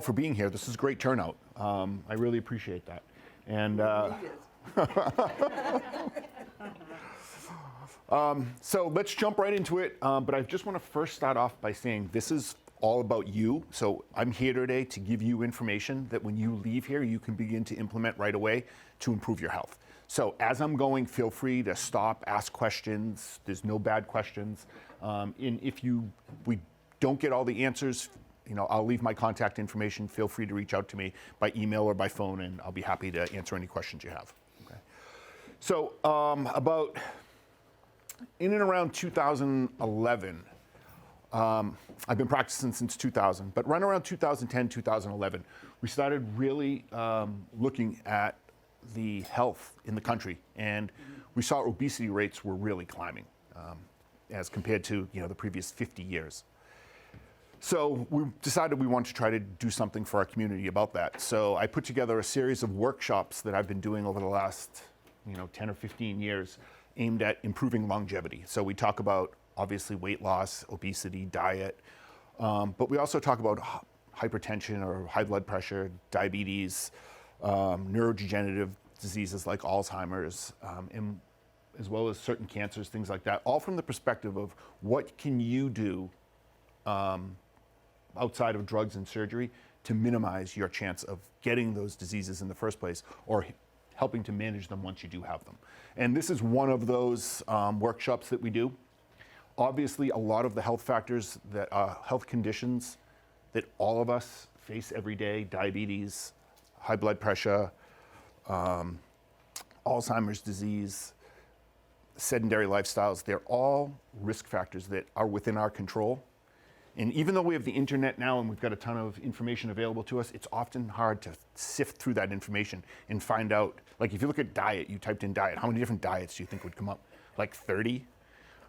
for being here. This is a great turnout. I really appreciate that. And so let's jump right into it. But I just want to first start off by saying this is all about you. So I'm here today to give you information that when you leave here, you can begin to implement right away to improve your health. So as I'm going, feel free to stop, ask questions. There's no bad questions. And if we don't get all the answers, I'll leave my contact information. Feel free to reach out to me by email or by phone, and I'll be happy to answer any questions you have. Okay. So about in and around 2011, I've been practicing since 2000, but right around 2010, 2011, we started really looking at the health in the country, and we saw obesity rates were really climbing as compared to the previous 50 years. So we decided we wanted to try to do something for our community about that. So I put together a series of workshops that I've been doing over the last 10 or 15 years aimed at improving longevity. So we talk about obviously weight loss, obesity, diet, but we also talk about hypertension or high blood pressure, diabetes, neurodegenerative diseases like Alzheimer's, and as well as certain cancers, things like that, all from the perspective of what can you do outside of drugs and surgery to minimize your chance of getting those diseases in the first place, or helping to manage them once you do have them. And this is one of those workshops that we do. Obviously, a lot of the health factors that health conditions that all of us face every day, diabetes, high blood pressure, Alzheimer's disease, sedentary lifestyles, they're all risk factors that are within our control. And even though we have the internet now and we've got a ton of information available to us, it's often hard to sift through that information and find out, like if you look at diet, you typed in diet, how many different diets do you think would come up? Like 30?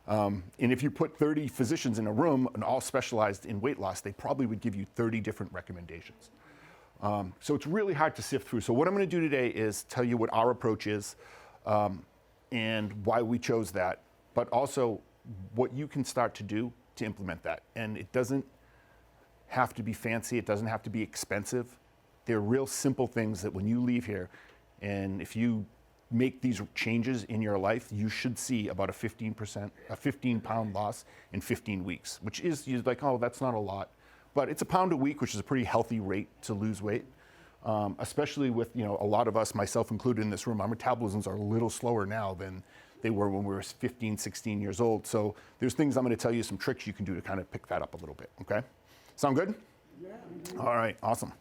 And if you put 30 physicians in a room and all specialized in weight loss, they probably would give you 30 different recommendations. So it's really hard to sift through. So what I'm going to do today is tell you what our approach is and why we chose that, but also what you can start to do to implement that. And it doesn't have to be fancy. It doesn't have to be expensive. They're real simple things that when you leave here, and if you make these changes in your life, you should see about a 15-pound loss in 15 weeks, which is, you're like, oh, that's not a lot. But it's a pound a week, which is a pretty healthy rate to lose weight, especially with, a lot of us, myself included in this room, our metabolisms are a little slower now than they were when we were 15, 16 years old. So there's things I'm going to tell you, some tricks you can do to kind of pick that up a little bit, okay? Sound good? Yeah. All right, awesome.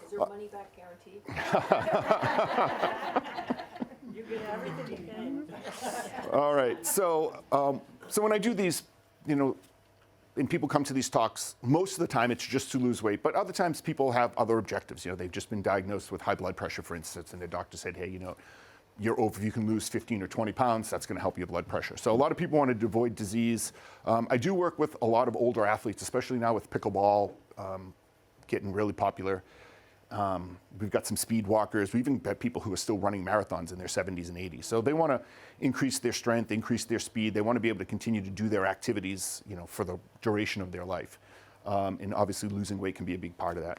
Is there money back guaranteed? You get everything you can. All right, so when I do these, and people come to these talks, most of the time it's just to lose weight, but other times people have other objectives. They've just been diagnosed with high blood pressure, for instance, and their doctor said, hey, if you can lose 15 or 20 pounds, that's going to help your blood pressure. So a lot of people want to avoid disease. I do work with a lot of older athletes, especially now with pickleball getting really popular. We've got some speed walkers. We even got people who are still running marathons in their 70s and 80s. So they want to increase their strength, increase their speed. They want to be able to continue to do their activities, for the duration of their life. And obviously losing weight can be a big part of that.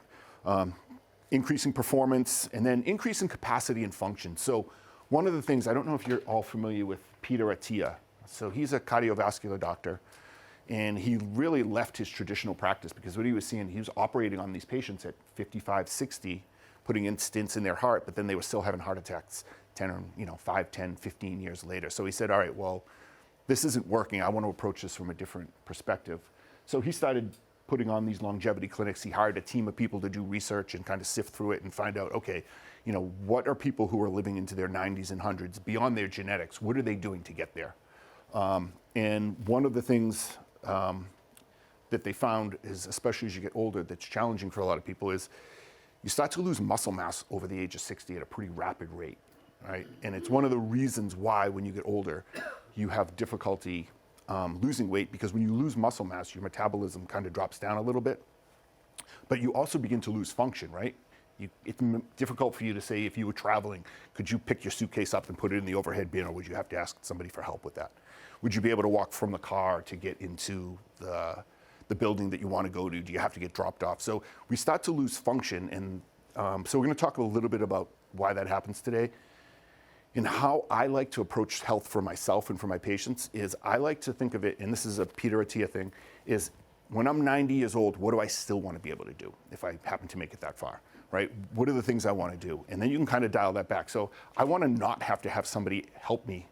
Increasing performance, and then increasing capacity and function. So one of the things, I don't know if you're all familiar with Peter Attia. So he's a cardiovascular doctor, and he really left his traditional practice because what he was seeing, he was operating on these patients at 55, 60, putting in stents in their heart, but then they were still having heart attacks 5, 10, 15 years later. So he said, all right, well, this isn't working. I want to approach this from a different perspective. So he started putting on these longevity clinics. He hired a team of people to do research and kind of sift through it and find out, okay, what are people who are living into their 90s and 100s beyond their genetics? What are they doing to get there? And one of the things that they found is, especially as you get older, that's challenging for a lot of people is you start to lose muscle mass over the age of 60 at a pretty rapid rate, right? And it's one of the reasons why when you get older, you have difficulty losing weight, because when you lose muscle mass, your metabolism kind of drops down a little bit, but you also begin to lose function, right? It's difficult for you to say, if you were traveling, could you pick your suitcase up and put it in the overhead bin, or would you have to ask somebody for help with that? Would you be able to walk from the car to get into the the building that you want to go to? Do you have to get dropped off? So we start to lose function, and so we're going to talk a little bit about why that happens today. And how I like to approach health for myself and for my patients is I like to think of it, and this is a Peter Attia thing, is when I'm 90 years old, what do I still want to be able to do if I happen to make it that far, right? What are the things I want to do? And then you can kind of dial that back. So I want to not have to have somebody help me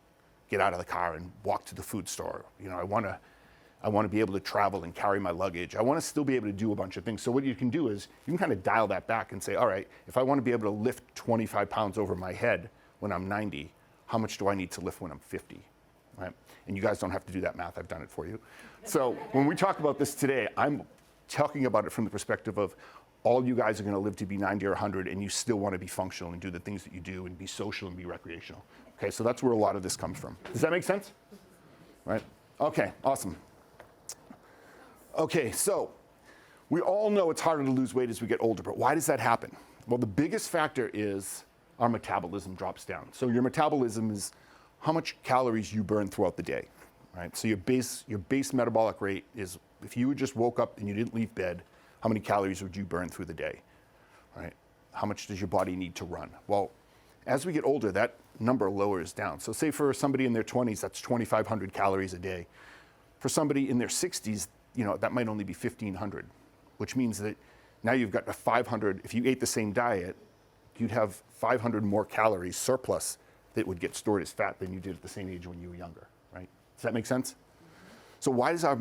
get out of the car and walk to the food store. You know, I want to be able to travel and carry my luggage. I want to still be able to do a bunch of things. So what you can do is you can kind of dial that back and say, all right, if I want to be able to lift 25 pounds over my head when I'm 90, how much do I need to lift when I'm 50, right? And you guys don't have to do that math, I've done it for you. So when we talk about this today, I'm talking about it from the perspective of all you guys are gonna live to be 90 or 100 and you still wanna be functional and do the things that you do and be social and be recreational. Okay, so that's where a lot of this comes from. Does that make sense? Right? Okay, awesome. Okay, so we all know it's harder to lose weight as we get older, but why does that happen? Well, the biggest factor is our metabolism drops down. So your metabolism is how much calories you burn throughout the day, right? So your base metabolic rate is, if you just woke up and you didn't leave bed, how many calories would you burn through the day, right? How much does your body need to run? Well, as we get older, that number lowers down. So say for somebody in their 20s, that's 2,500 calories a day. For somebody in their 60s, you know, that might only be 1,500, which means that now you've got a 500, if you ate the same diet, you'd have 500 more calories surplus that would get stored as fat than you did at the same age when you were younger, right? Does that make sense? So why does our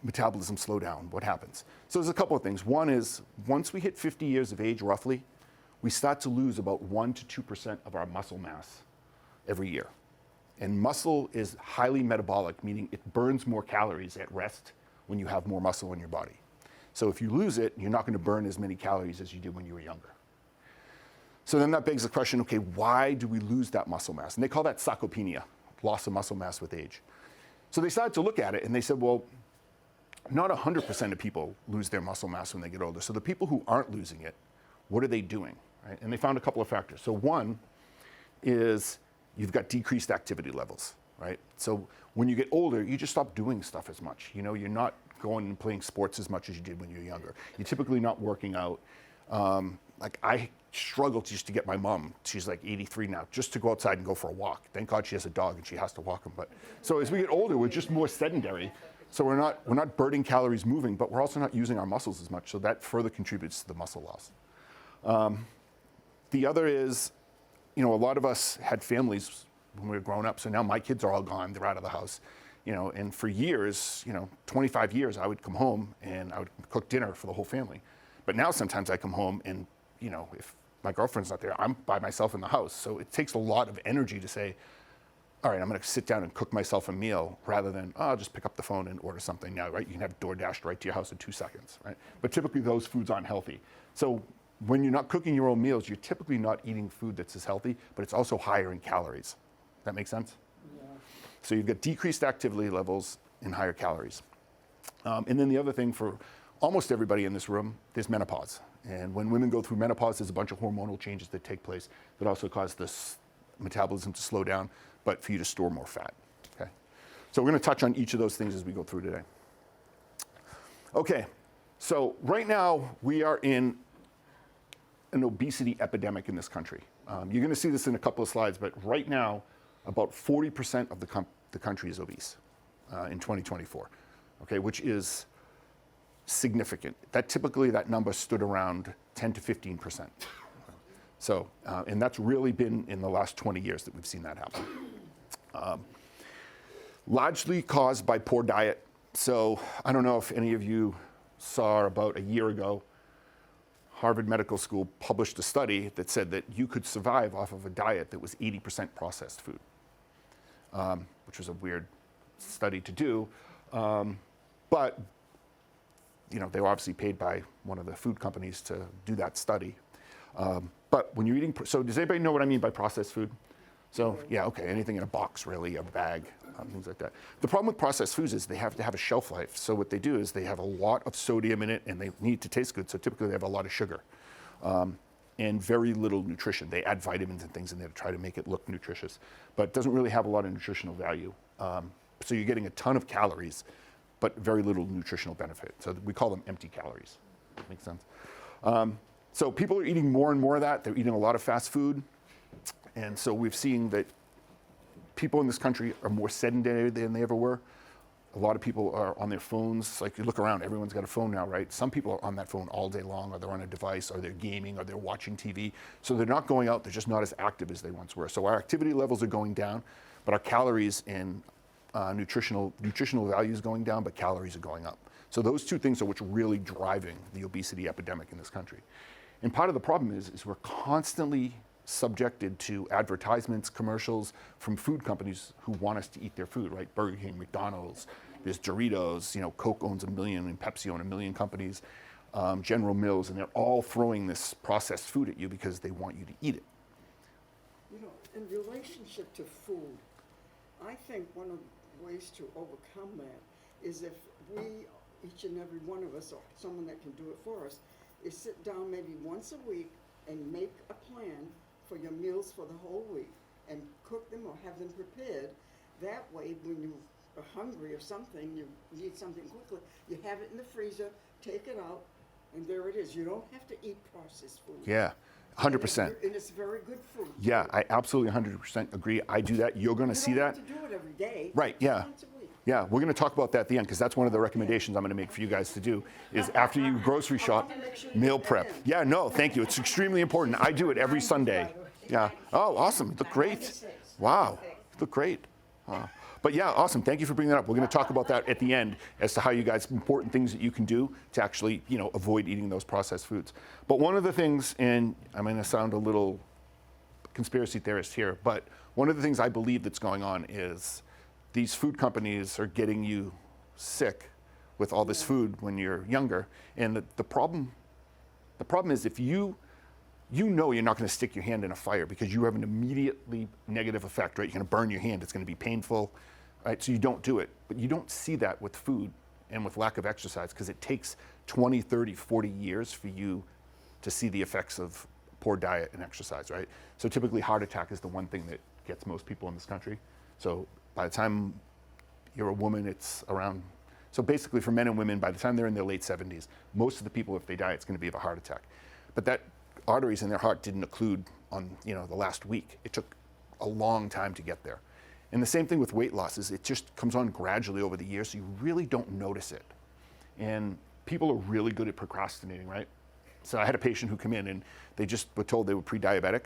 metabolism slow down? What happens? So there's a couple of things. One is, once we hit 50 years of age, roughly, we start to lose about 1 to 2% of our muscle mass every year. And muscle is highly metabolic, meaning it burns more calories at rest when you have more muscle in your body. So if you lose it, you're not going to burn as many calories as you did when you were younger. So then that begs the question, okay, why do we lose that muscle mass? And they call that sarcopenia, loss of muscle mass with age. So they started to look at it and they said, well, not 100% of people lose their muscle mass when they get older. So the people who aren't losing it, what are they doing? Right? And they found a couple of factors. So one is you've got decreased activity levels, right? So when you get older, you just stop doing stuff as much. You know, you're not going and playing sports as much as you did when you were younger. You're typically not working out. Like I struggle just to get my mom, she's like 83 now, just to go outside and go for a walk. Thank God she has a dog and she has to walk him. But so as we get older, we're just more sedentary. So we're not burning calories moving, but we're also not using our muscles as much. So that further contributes to the muscle loss. The other is, you know, a lot of us had families when we were growing up. So now my kids are all gone, they're out of the house. You know, and for years, you know, 25 years, I would come home and I would cook dinner for the whole family. But now sometimes I come home and, you know, if my girlfriend's not there, I'm by myself in the house. So it takes a lot of energy to say, all right, I'm going to sit down and cook myself a meal rather than, oh, I'll just pick up the phone and order something now, right? You can have DoorDash right to your house in 2 seconds, right? But typically those foods aren't healthy. So when you're not cooking your own meals, you're typically not eating food that's as healthy, but it's also higher in calories. That make sense? Yeah. So you've got decreased activity levels and higher calories. And then the other thing for almost everybody in this room, there's menopause. And when women go through menopause, there's a bunch of hormonal changes that take place that also cause this metabolism to slow down, but for you to store more fat, okay? So we're gonna touch on each of those things as we go through today. Okay, so right now we are in an obesity epidemic in this country. You're gonna see this in a couple of slides, but right now, about 40% of the country is obese in 2024, okay, which is significant. Typically that number stood around 10 to 15%. So, and that's really been in the last 20 years that we've seen that happen. Largely caused by poor diet. So I don't know if any of you saw about a year ago, Harvard Medical School published a study that said that you could survive off of a diet that was 80% processed food, which was a weird study to do. But you know, they were obviously paid by one of the food companies to do that study. But when you're eating, so does anybody know what I mean by processed food? So yeah, okay, anything in a box really, a bag, things like that. The problem with processed foods is they have to have a shelf life. So what they do is they have a lot of sodium in it and they need to taste good. So typically they have a lot of sugar and very little nutrition. They add vitamins and things in there to try to make it look nutritious, but it doesn't really have a lot of nutritional value. So you're getting a ton of calories, but very little nutritional benefit. So we call them empty calories. That makes sense. So people are eating more and more of that. They're eating a lot of fast food. And so we've seen that people in this country are more sedentary than they ever were. A lot of people are on their phones. Like you look around, everyone's got a phone now, right? Some people are on that phone all day long, or they're on a device, or they're gaming, or they're watching TV. So they're not going out, they're just not as active as they once were. So our activity levels are going down, but our calories and nutritional value is going down, but calories are going up. So those two things are what's really driving the obesity epidemic in this country. And part of the problem is we're constantly subjected to advertisements, commercials from food companies who want us to eat their food, right? Burger King, McDonald's, there's Doritos, Coke owns 1 million and Pepsi own 1 million companies, General Mills, and they're all throwing this processed food at you because they want you to eat it. In relationship to food, I think one of the ways to overcome that is if we, each and every one of us, or someone that can do it for us, is sit down maybe once a week and make a plan for your meals for the whole week and cook them or have them prepared. That way, when you are hungry or something, you need something quickly, you have it in the freezer, take it out, and there it is. You don't have to eat processed food. Yeah, 100%. And it's very good food. Yeah, I absolutely 100% agree. I do that. You're going to see that. You don't have to do it every day. Right, yeah. Once a week. Yeah, we're going to talk about that at the end because that's one of the recommendations I'm going to make for you guys to do is after you grocery shop, meal prep. Yeah, no, thank you. It's extremely important. I do it every Sunday. Yeah. Oh, awesome. You look great. Wow. You look great. But yeah, awesome. Thank you for bringing that up. We're going to talk about that at the end as to how you guys, important things that you can do to actually, avoid eating those processed foods. But one of the things, and I'm going to sound a little conspiracy theorist here, but one of the things I believe that's going on is these food companies are getting you sick with all this food when you're younger. And the problem is if you know you're not going to stick your hand in a fire because you have an immediately negative effect, right? You're going to burn your hand. It's going to be painful, right? So you don't do it. But you don't see that with food and with lack of exercise because it takes 20, 30, 40 years for you to see the effects of poor diet and exercise, right? So typically heart attack is the one thing that gets most people in this country. So by the time you're a woman, it's around, so basically for men and women, by the time they're in their late 70s, most of the people, if they die, it's going to be of a heart attack. But that arteries in their heart didn't occlude on the last week. It took a long time to get there. And the same thing with weight losses. It just comes on gradually over the years, so you really don't notice it. And people are really good at procrastinating, right? So I had a patient who came in and they just were told they were pre-diabetic.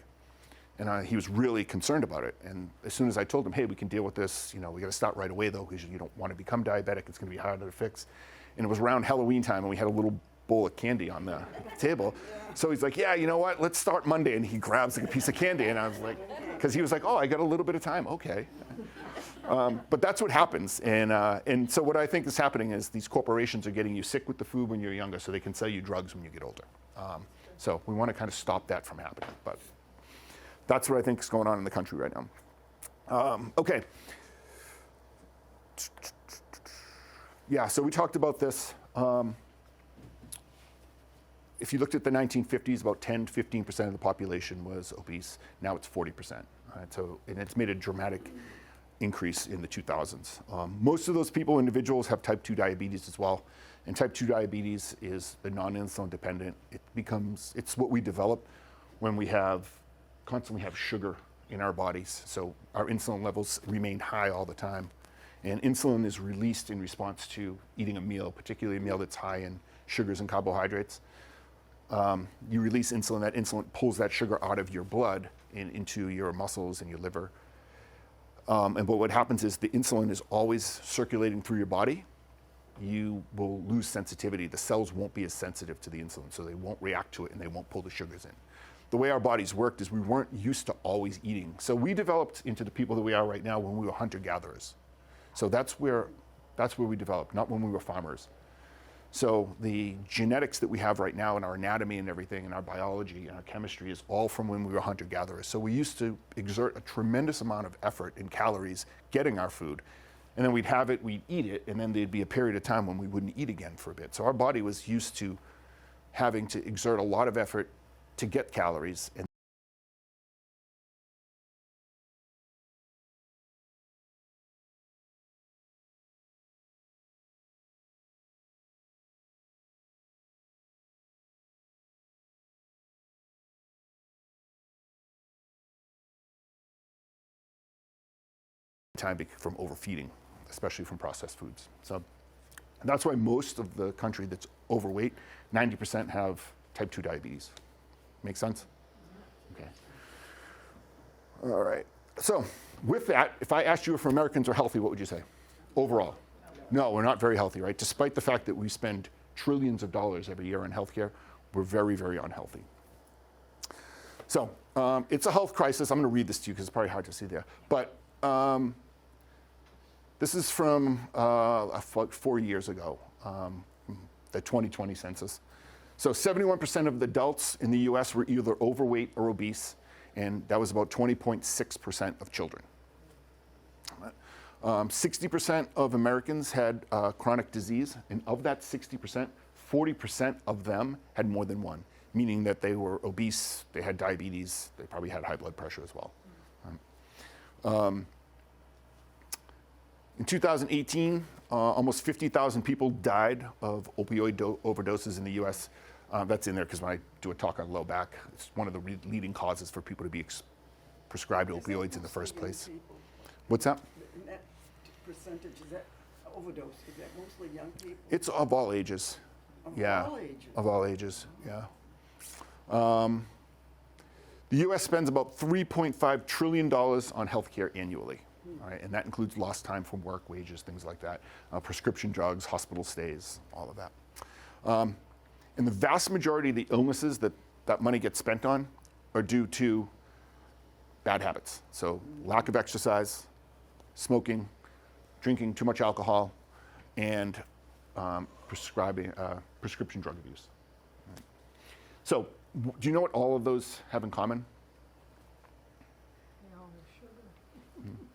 And he was really concerned about it. And as soon as I told him, hey, we can deal with this, we got to start right away though, because you don't want to become diabetic. It's going to be harder to fix. And it was around Halloween time and we had a little bowl of candy on the table. So he's like, yeah, you know what? Let's start Monday. And he grabs like a piece of candy. And I was like, because he was like, oh, I got a little bit of time. Okay. But that's what happens. And so what I think is happening is these corporations are getting you sick with the food when you're younger so they can sell you drugs when you get older. So we want to kind of stop that from happening. But that's what I think is going on in the country right now. Okay. Yeah, so we talked about this. If you looked at the 1950s, about 10 to 15% of the population was obese. Now it's 40%. Right? So, and it's made a dramatic increase in the 2000s. Most of those people, individuals, have type 2 diabetes as well. And type 2 diabetes is the non-insulin dependent. It's what we develop when we constantly have sugar in our bodies. So our insulin levels remain high all the time. And insulin is released in response to eating a meal, particularly a meal that's high in sugars and carbohydrates. You release insulin, that insulin pulls that sugar out of your blood into your muscles and your liver. But what happens is the insulin is always circulating through your body. You will lose sensitivity. The cells won't be as sensitive to the insulin, so they won't react to it and they won't pull the sugars in. The way our bodies worked is we weren't used to always eating. So we developed into the people that we are right now when we were hunter-gatherers. So that's where we developed, not when we were farmers. So the genetics that we have right now in our anatomy and everything, and our biology and our chemistry is all from when we were hunter-gatherers. So we used to exert a tremendous amount of effort in calories getting our food. And then we'd have it, we'd eat it, and then there'd be a period of time when we wouldn't eat again for a bit. So our body was used to having to exert a lot of effort to get calories. And time from overfeeding, especially from processed foods. So that's why most of the country that's overweight, 90% have type 2 diabetes. Make sense? Okay. All right. So with that, if I asked you if Americans are healthy, what would you say? Overall. No, we're not very healthy, right? Despite the fact that we spend trillions of dollars every year on healthcare, we're very, very unhealthy. So it's a health crisis. I'm going to read this to you because it's probably hard to see there. But this is from 4 years ago, the 2020 census. So 71% of the adults in the US were either overweight or obese, and that was about 20.6% of children. 60% of Americans had chronic disease, and of that 60%, 40% of them had more than one, meaning that they were obese, they had diabetes, they probably had high blood pressure as well. In 2018, almost 50,000 people died of opioid overdoses in the US. That's in there because when I do a talk on low back, it's one of the leading causes for people to be prescribed opioids in the first place. What's that? And that percentage, is that overdose, is that mostly young people? It's of all ages. Of Yeah. all ages? Of all ages, yeah. The US spends about $3.5 trillion on healthcare annually. All right, and that includes lost time from work, wages, things like that, prescription drugs, hospital stays, all of that. And the vast majority of the illnesses that money gets spent on are due to bad habits. So lack of exercise, smoking, drinking too much alcohol, and prescription drug abuse. So do you know what all of those have in common?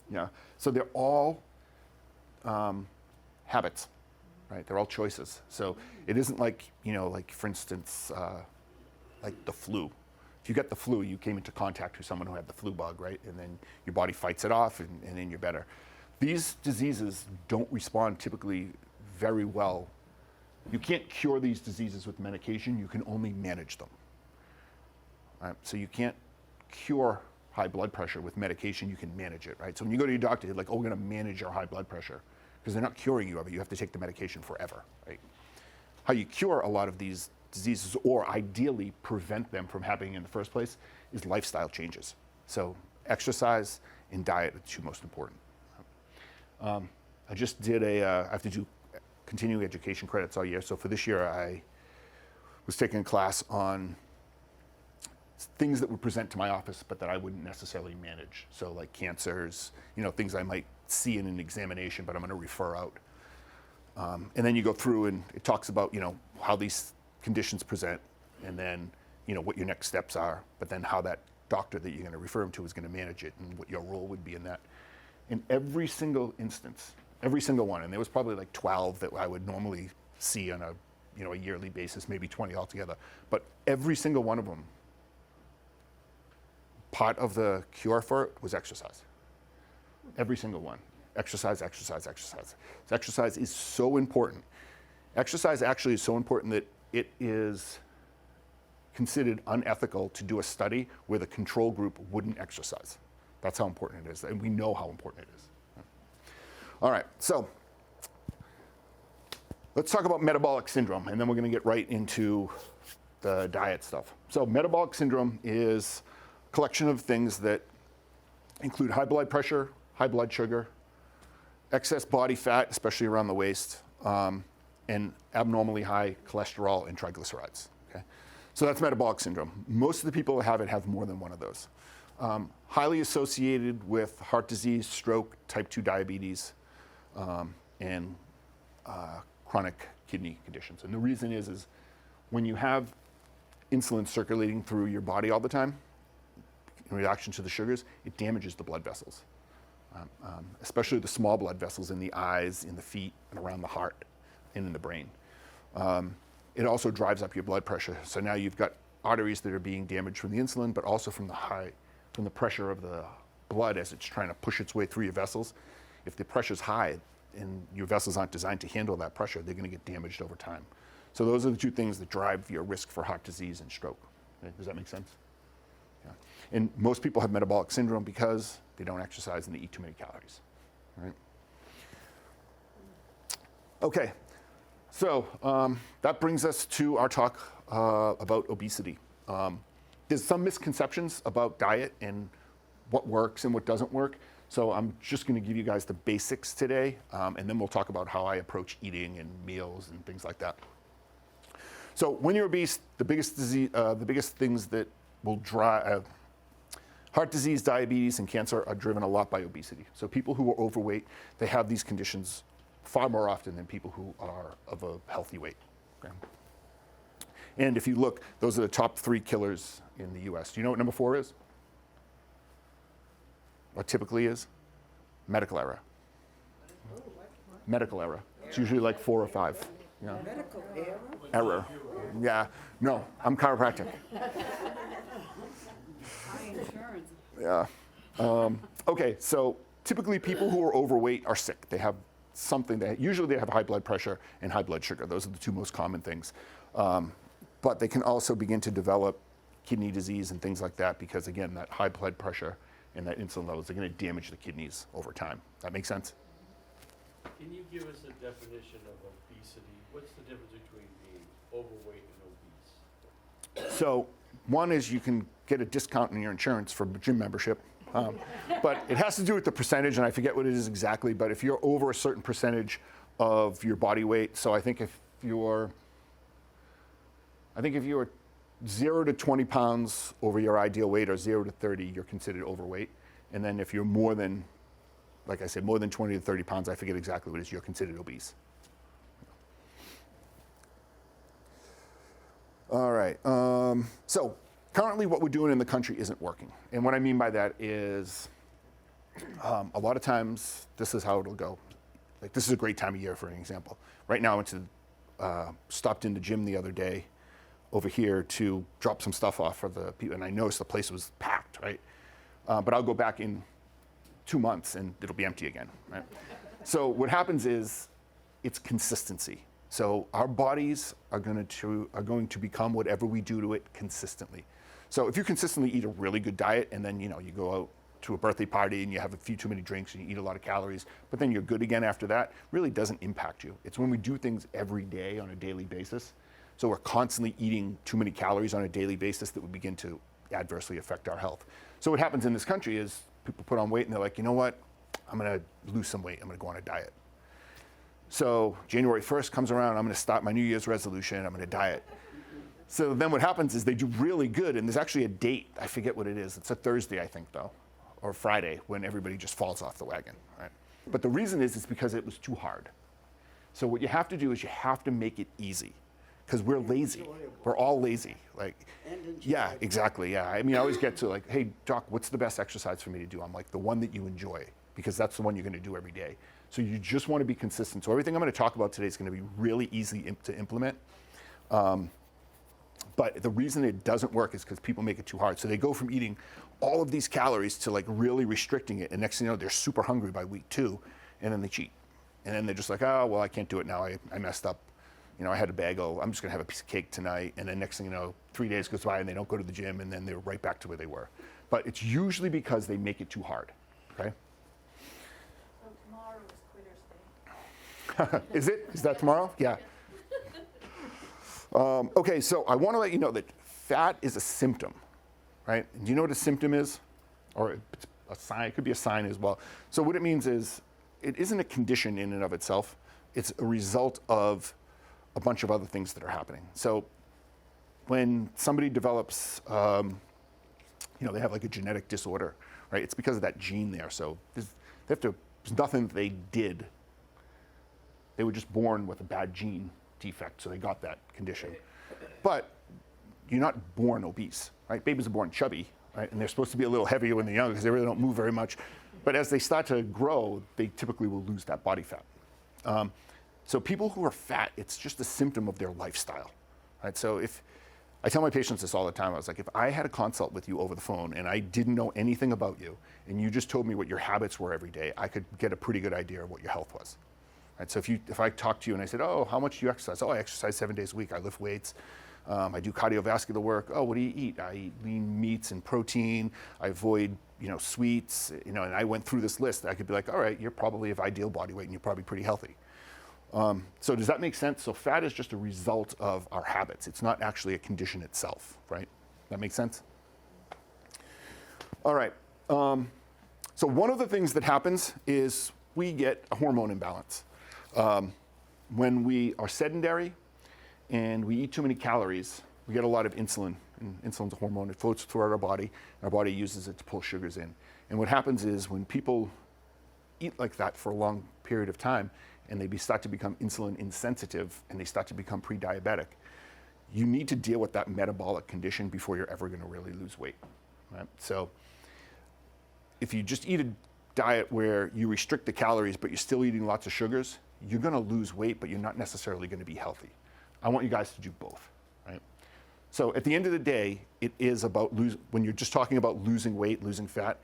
Yeah, so they're all habits, right? They're all choices. So it isn't like, like for instance, like the flu. If you get the flu, you came into contact with someone who had the flu bug, right? And then your body fights it off and then you're better. These diseases don't respond typically very well. You can't cure these diseases with medication, you can only manage them. Right? So you can't cure high blood pressure with medication, you can manage it, right? So when you go to your doctor, you're like, oh, we're gonna manage your high blood pressure, because they're not curing you of it, you have to take the medication forever, right? How you cure a lot of these diseases, or ideally prevent them from happening in the first place, is lifestyle changes. So exercise and diet are the two most important. I just did I have to do continuing education credits all year, so for this year I was taking a class on things that would present to my office, but that I wouldn't necessarily manage. So like cancers, things I might see in an examination, but I'm going to refer out. And then you go through and it talks about, how these conditions present, and then, what your next steps are, but then how that doctor that you're going to refer them to is going to manage it and what your role would be in that. In every single instance, every single one, and there was probably like 12 that I would normally see on a yearly basis, maybe 20 altogether, but every single one of them, part of the cure for it was exercise. Every single one. Exercise, exercise, exercise. So exercise is so important. Exercise actually is so important that it is considered unethical to do a study where the control group wouldn't exercise. That's how important it is, and we know how important it is. All right, so let's talk about metabolic syndrome, and then we're going to get right into the diet stuff. So metabolic syndrome is a collection of things that include high blood pressure, high blood sugar, excess body fat, especially around the waist, and abnormally high cholesterol and triglycerides. Okay? So that's metabolic syndrome. Most of the people who have it have more than one of those. Highly associated with heart disease, stroke, type 2 diabetes, and chronic kidney conditions. And the reason is when you have insulin circulating through your body all the time, in reaction to the sugars, it damages the blood vessels, especially the small blood vessels in the eyes, in the feet, and around the heart, and in the brain. It also drives up your blood pressure. So now you've got arteries that are being damaged from the insulin, but also from the pressure of the blood as it's trying to push its way through your vessels. If the pressure's high and your vessels aren't designed to handle that pressure, they're going to get damaged over time. So those are the two things that drive your risk for heart disease and stroke. Okay? Does that make sense? Yeah. And most people have metabolic syndrome because they don't exercise and they eat too many calories. right? Okay, so that brings us to our talk about obesity. There's some misconceptions about diet and what works and what doesn't work. So I'm just going to give you guys the basics today, and then we'll talk about how I approach eating and meals and things like that. So when you're obese, the biggest things that will drive heart disease, diabetes, and cancer are driven a lot by obesity. So people who are overweight, they have these conditions far more often than people who are of a healthy weight. Okay? And if you look, those are the top 3 killers in the US. Do you know what number 4 is? What typically is? Medical error. Medical error. It's usually like 4 or 5. Yeah. Medical error? Error. Yeah. No, I'm chiropractic. High insurance. Yeah. Okay, so typically people who are overweight are sick. They have something that usually they have high blood pressure and high blood sugar. Those are the 2 most common things. But they can also begin to develop kidney disease and things like that because, again, that high blood pressure and that insulin levels are going to damage the kidneys over time. That make sense? Can you give us a definition of obesity? What's the difference between being overweight and obese? So one is you can get a discount in your insurance for gym membership. But it has to do with the percentage, and I forget what it is exactly, but if you're over a certain percentage of your body weight, so I think if you're 0 to 20 pounds over your ideal weight or 0 to 30, you're considered overweight. And then if you're more than, like I said, more than 20 to 30 pounds, I forget exactly what it is, you're considered obese. All right. So currently what we're doing in the country isn't working. And what I mean by that is a lot of times this is how it'll go. Like this is a great time of year for an example. Right now I stopped in the gym the other day over here to drop some stuff off for the people, and I noticed the place was packed, right? But I'll go back in 2 months and it'll be empty again, right? So what happens is it's consistency. So our bodies are going to become whatever we do to it consistently. So if you consistently eat a really good diet and then you go out to a birthday party and you have a few too many drinks and you eat a lot of calories, but then you're good again after that, really doesn't impact you. It's when we do things every day on a daily basis. So we're constantly eating too many calories on a daily basis that would begin to adversely affect our health. So what happens in this country is people put on weight and they're like, you know what? I'm going to lose some weight. I'm going to go on a diet. So January 1st comes around, I'm going to start my New Year's resolution. I'm going to diet. So then what happens is they do really good, and there's actually a date. I forget what it is. It's a Thursday, I think, though, or Friday, when everybody just falls off the wagon. Right? But the reason is it's because it was too hard. So what you have to do is you have to make it easy, because we're lazy. We're all lazy. Yeah, exactly. Yeah. I mean, I always get to like, hey, doc, what's the best exercise for me to do? I'm like, the one that you enjoy, because that's the one you're going to do every day. So you just want to be consistent. So everything I'm going to talk about today is going to be really easy to implement. But the reason it doesn't work is because people make it too hard. So they go from eating all of these calories to like really restricting it. And next thing you know, they're super hungry by week 2, and then they cheat. And then they're just like, oh, well, I can't do it now. I messed up. I had a bagel. I'm just going to have a piece of cake tonight. And then next thing you know, 3 days goes by and they don't go to the gym, and then they're right back to where they were. But it's usually because they make it too hard. Okay? So tomorrow is Quitter's Day. Is it? Is that tomorrow? Yeah. Okay, so I want to let you know that fat is a symptom, right? Do you know what a symptom is? Or it's a sign, it could be a sign as well. So what it means is it isn't a condition in and of itself. It's a result of a bunch of other things that are happening. So when somebody develops, they have like a genetic disorder, right? It's because of that gene there. So there's nothing that they did. They were just born with a bad gene defect, so they got that condition. But you're not born obese, right? Babies are born chubby, right? And they're supposed to be a little heavier when they're young because they really don't move very much. But as they start to grow, they typically will lose that body fat. So people who are fat, it's just a symptom of their lifestyle, right? So if I tell my patients this all the time, I was like, if I had a consult with you over the phone and I didn't know anything about you, and you just told me what your habits were every day, I could get a pretty good idea of what your health was. Right, so if I talked to you and I said, oh, how much do you exercise? Oh, I exercise 7 days a week. I lift weights. I do cardiovascular work. Oh, what do you eat? I eat lean meats and protein. I avoid, sweets. And I went through this list. I could be like, all right, you're probably of ideal body weight and you're probably pretty healthy. So does that make sense? So fat is just a result of our habits. It's not actually a condition itself, right? That makes sense? All right. So one of the things that happens is we get a hormone imbalance. When we are sedentary and we eat too many calories, we get a lot of insulin. And insulin's a hormone. It floats throughout our body. Our body uses it to pull sugars in. And what happens is when people eat like that for a long period of time and they start to become insulin insensitive and they start to become pre-diabetic, you need to deal with that metabolic condition before you're ever going to really lose weight. Right? So if you just eat a diet where you restrict the calories but you're still eating lots of sugars, you're going to lose weight, but you're not necessarily going to be healthy. I want you guys to do both. Right? So at the end of the day, it is about when you're just talking about losing weight, losing fat,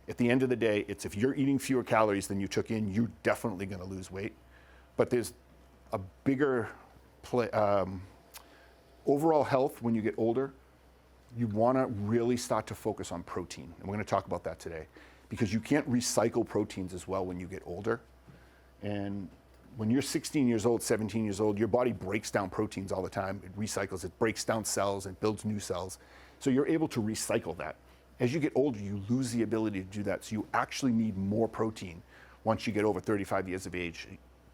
at the end of the day, it's if you're eating fewer calories than you took in, you're definitely going to lose weight. But there's a bigger overall health when you get older. You want to really start to focus on protein. And we're going to talk about that today because you can't recycle proteins as well when you get older. And when you're 16 years old, 17 years old, your body breaks down proteins all the time. It recycles, it breaks down cells, it builds new cells. So you're able to recycle that. As you get older, you lose the ability to do that. So you actually need more protein once you get over 35 years of age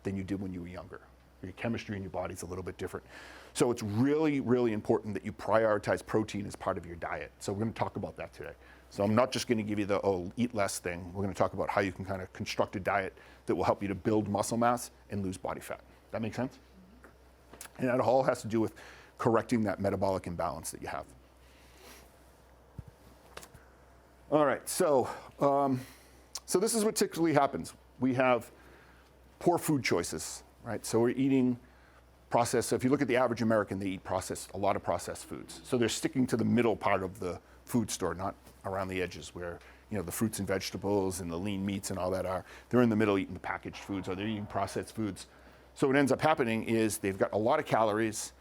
than you did when you were younger. Your chemistry in your body is a little bit different. So it's really, really important that you prioritize protein as part of your diet. So we're going to talk about that today. So I'm not just going to give you the, eat less thing. We're going to talk about how you can kind of construct a diet that will help you to build muscle mass and lose body fat. That make sense? And that all has to do with correcting that metabolic imbalance that you have. All right, so this is what typically happens. We have poor food choices, right? So we're eating processed. So if you look at the average American, they eat a lot of processed foods. So they're sticking to the middle part of the food store, not around the edges where the fruits and vegetables and the lean meats and all that are. They're in the middle eating the packaged foods or they're eating processed foods. So what ends up happening is they've got a lot of calories,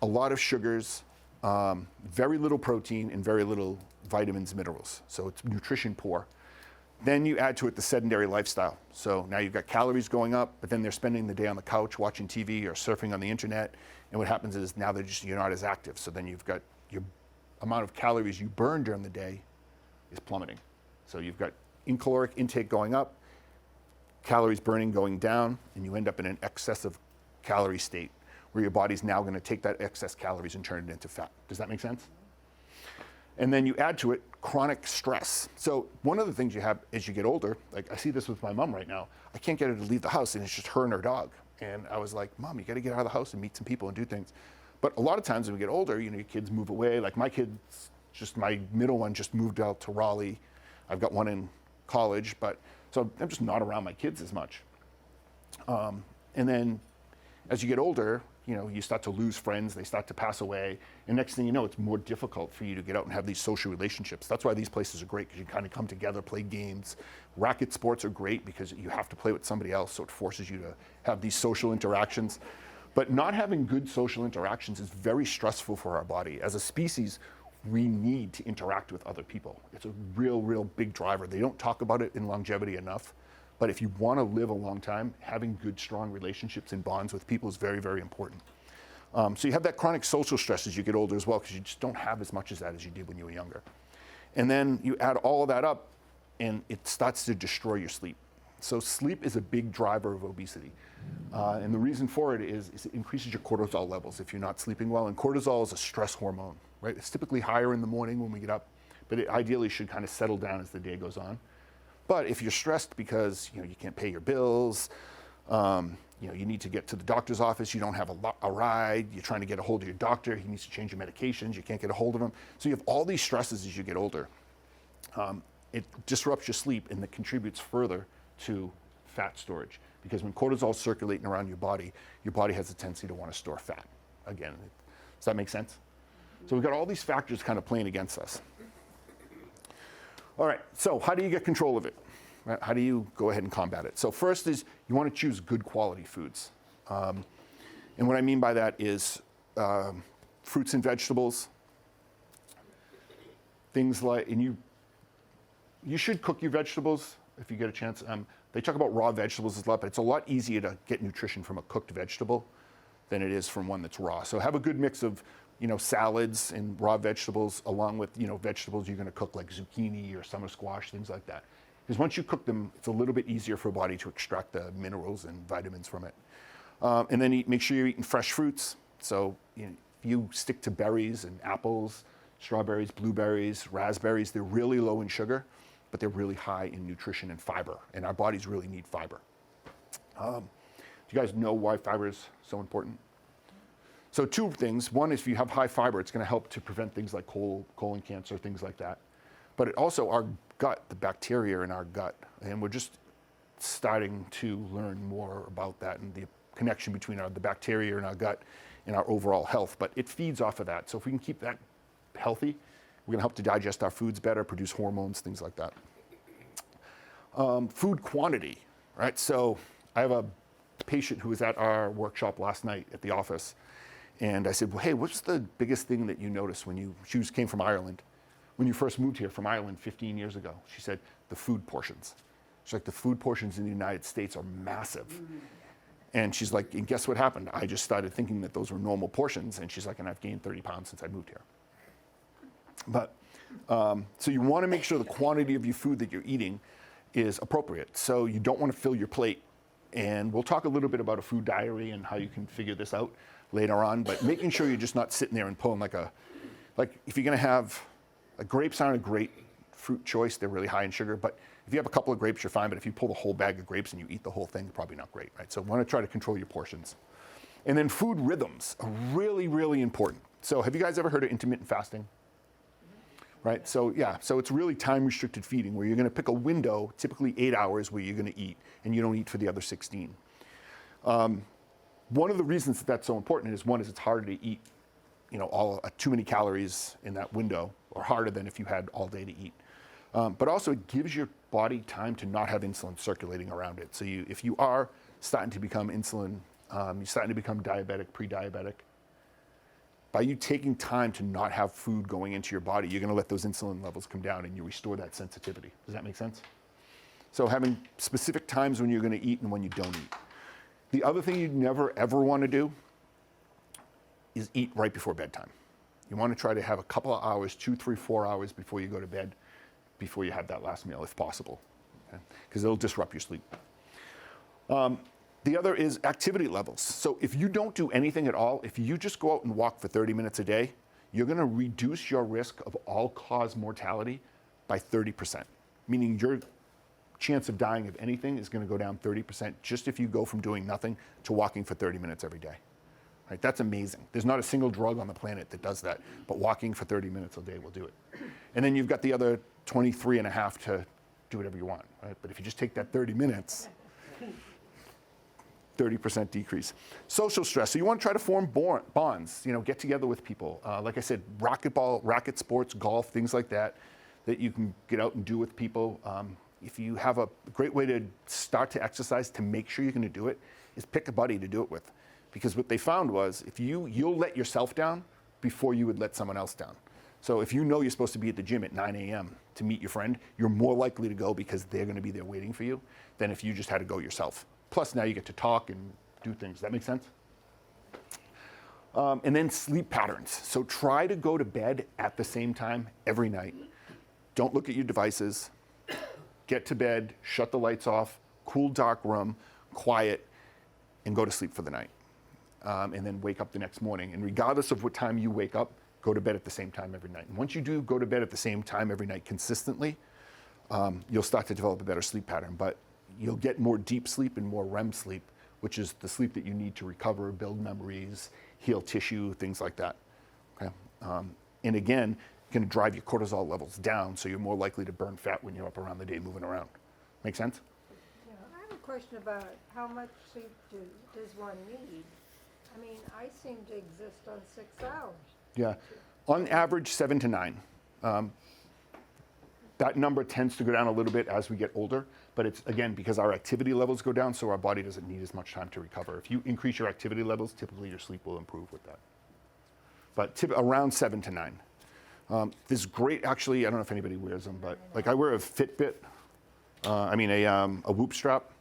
a lot of sugars, very little protein, and very little vitamins, minerals. So it's nutrition poor. Then you add to it the sedentary lifestyle. So now you've got calories going up, but then they're spending the day on the couch watching TV or surfing on the internet. And what happens is now you're not as active. So then you've got your amount of calories you burn during the day is plummeting. So you've got caloric intake going up, calories burning going down, and you end up in an excessive calorie state where your body's now going to take that excess calories and turn it into fat. Does that make sense? And then you add to it chronic stress. So one of the things you have as you get older, like I see this with my mom right now, I can't get her to leave the house and it's just her and her dog. And I was like, Mom, you got to get out of the house and meet some people and do things. But a lot of times when we get older, your kids move away. Like my middle one just moved out to Raleigh. I've got one in college, so I'm just not around my kids as much. And then as you get older, you start to lose friends, they start to pass away, and next thing you know, it's more difficult for you to get out and have these social relationships. That's why these places are great, because you kind of come together, play games. Racket sports are great because you have to play with somebody else, so it forces you to have these social interactions. But not having good social interactions is very stressful for our body. As a species, we need to interact with other people. It's a real, real big driver. They don't talk about it in longevity enough. But if you want to live a long time, having good, strong relationships and bonds with people is very, very important. So you have that chronic social stress as you get older as well, because you just don't have as much as that as you did when you were younger. And then you add all of that up, and it starts to destroy your sleep. So sleep is a big driver of obesity. And the reason for it is it increases your cortisol levels if you're not sleeping well. And cortisol is a stress hormone, right? It's typically higher in the morning when we get up, but it ideally should kind of settle down as the day goes on. But if you're stressed because you can't pay your bills, you need to get to the doctor's office, you don't have a ride, you're trying to get a hold of your doctor, he needs to change your medications, you can't get a hold of him. So you have all these stresses as you get older. It disrupts your sleep and it contributes further to fat storage. Because when cortisol is circulating around your body has a tendency to want to store fat. Again, does that make sense? So we've got all these factors kind of playing against us. All right, so how do you get control of it? Right? How do you go ahead and combat it? So first is you want to choose good quality foods. And what I mean by that is fruits and vegetables. Things like, and you should cook your vegetables if you get a chance. They talk about raw vegetables a lot, but it's a lot easier to get nutrition from a cooked vegetable than it is from one that's raw. So have a good mix of, salads and raw vegetables along with, vegetables you're going to cook like zucchini or summer squash, things like that. Because once you cook them, it's a little bit easier for a body to extract the minerals and vitamins from it. And then make sure you're eating fresh fruits. So if you stick to berries and apples, strawberries, blueberries, raspberries, they're really low in sugar, but they're really high in nutrition and fiber. And our bodies really need fiber. Do you guys know why fiber is so important? So two things. One is if you have high fiber, it's going to help to prevent things like colon cancer, things like that. But it also, our gut, the bacteria in our gut, and we're just starting to learn more about that and the connection between the bacteria in our gut and our overall health. But it feeds off of that. So if we can keep that healthy, we're going to help to digest our foods better, produce hormones, things like that. Food quantity, right? So I have a patient who was at our workshop last night at the office. And I said, well, hey, what's the biggest thing that you noticed when she came from Ireland, when you first moved here from Ireland 15 years ago? She said, the food portions. She's like, the food portions in the United States are massive. And she's like, and guess what happened? I just started thinking that those were normal portions. And she's like, and I've gained 30 pounds since I moved here. But, so you want to make sure the quantity of your food that you're eating is appropriate. So you don't want to fill your plate. And we'll talk a little bit about a food diary and how you can figure this out later on, but making sure you're just not sitting there and pulling like if you're going to have, grapes aren't a great fruit choice. They're really high in sugar, but if you have a couple of grapes, you're fine. But if you pull the whole bag of grapes and you eat the whole thing, probably not great, right? So want to try to control your portions. And then food rhythms are really, really important. So have you guys ever heard of intermittent fasting? Right, so yeah, so it's really time-restricted feeding where you're going to pick a window, typically 8 hours, where you're going to eat, and you don't eat for the other 16. One of the reasons that that's so important is it's harder to eat, too many calories in that window, or harder than if you had all day to eat. But also it gives your body time to not have insulin circulating around it. So if you are starting to become insulin, you're starting to become diabetic, pre-diabetic, by you taking time to not have food going into your body, you're going to let those insulin levels come down and you restore that sensitivity. Does that make sense? So having specific times when you're going to eat and when you don't eat. The other thing you'd never, ever want to do is eat right before bedtime. You want to try to have a couple of hours, 2, 3, 4 hours before you go to bed, before you have that last meal, if possible, because it'll disrupt your sleep. The other is activity levels. So if you don't do anything at all, if you just go out and walk for 30 minutes a day, you're going to reduce your risk of all-cause mortality by 30%, meaning your chance of dying of anything is going to go down 30% just if you go from doing nothing to walking for 30 minutes every day. Right? That's amazing. There's not a single drug on the planet that does that, but walking for 30 minutes a day will do it. And then you've got the other 23 and a half to do whatever you want. Right? But if you just take that 30 minutes, 30% decrease. Social stress. So you want to try to form bonds, get together with people. Like I said, racquetball, racket sports, golf, things like that you can get out and do with people. If you have a great way to start to exercise to make sure you're going to do it is pick a buddy to do it with. Because what they found was if you'll let yourself down before you would let someone else down. So if you know you're supposed to be at the gym at 9 a.m. to meet your friend, you're more likely to go because they're going to be there waiting for you than if you just had to go yourself. Plus, now you get to talk and do things. Does that make sense? And then sleep patterns. So try to go to bed at the same time every night. Don't look at your devices. Get to bed, shut the lights off, cool, dark room, quiet, and go to sleep for the night. And then wake up the next morning. And regardless of what time you wake up, go to bed at the same time every night. And once you do go to bed at the same time every night consistently, you'll start to develop a better sleep pattern. But you'll get more deep sleep and more REM sleep, which is the sleep that you need to recover, build memories, heal tissue, things like that. Okay? And again, going to drive your cortisol levels down, so you're more likely to burn fat when you're up around the day moving around. Make sense? Yeah, I have a question about how much sleep does one need? I mean, I seem to exist on 6 hours. Yeah. On average, 7 to 9. That number tends to go down a little bit as we get older, but it's, again, because our activity levels go down, so our body doesn't need as much time to recover. If you increase your activity levels, typically your sleep will improve with that. but around 7 to 9. This great, actually, I don't know if anybody wears them, but like I wear a Fitbit, a Whoop strap,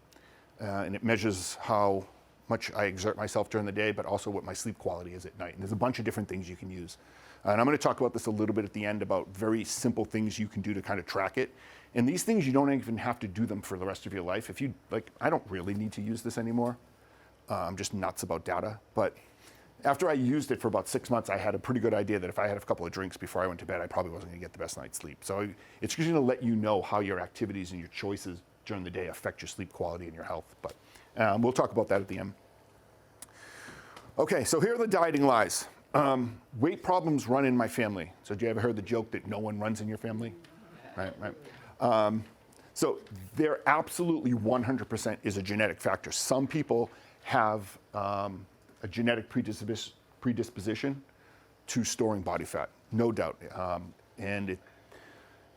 and it measures how much I exert myself during the day, but also what my sleep quality is at night. And there's a bunch of different things you can use. And I'm going to talk about this a little bit at the end about very simple things you can do to kind of track it. And these things, you don't even have to do them for the rest of your life. If you, like, I don't really need to use this anymore. I'm just nuts about data. But after I used it for about 6 months, I had a pretty good idea that if I had a couple of drinks before I went to bed, I probably wasn't going to get the best night's sleep. So it's just going to let you know how your activities and your choices during the day affect your sleep quality and your health. But we'll talk about that at the end. Okay, so here are the dieting lies. Weight problems run in my family. So have you ever heard the joke that no one runs in your family? Right. So there absolutely 100% is a genetic factor. Some people have a genetic predisposition to storing body fat, no doubt.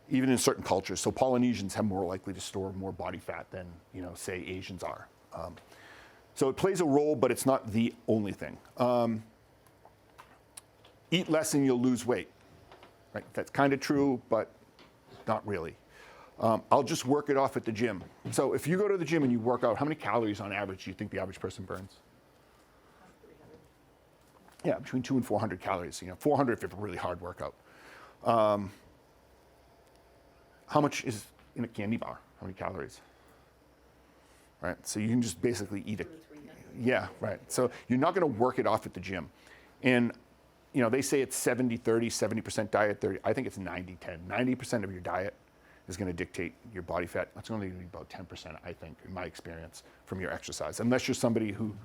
Even in certain cultures, so Polynesians have more likely to store more body fat than, say Asians are. So it plays a role, but it's not the only thing. Eat less and you'll lose weight. Right? That's kind of true, but not really. I'll just work it off at the gym. So if you go to the gym and you work out, how many calories on average do you think the average person burns? Yeah, between 200 and 400 calories. 400 if it's a really hard workout. How much is in a candy bar? How many calories? Right, so you can just basically eat it. Yeah, right. So you're not going to work it off at the gym. And, they say it's 70-30, 70% diet, 30. I think it's 90-10. 90% of your diet is going to dictate your body fat. That's only going to be about 10%, I think, in my experience, from your exercise. Unless you're somebody who,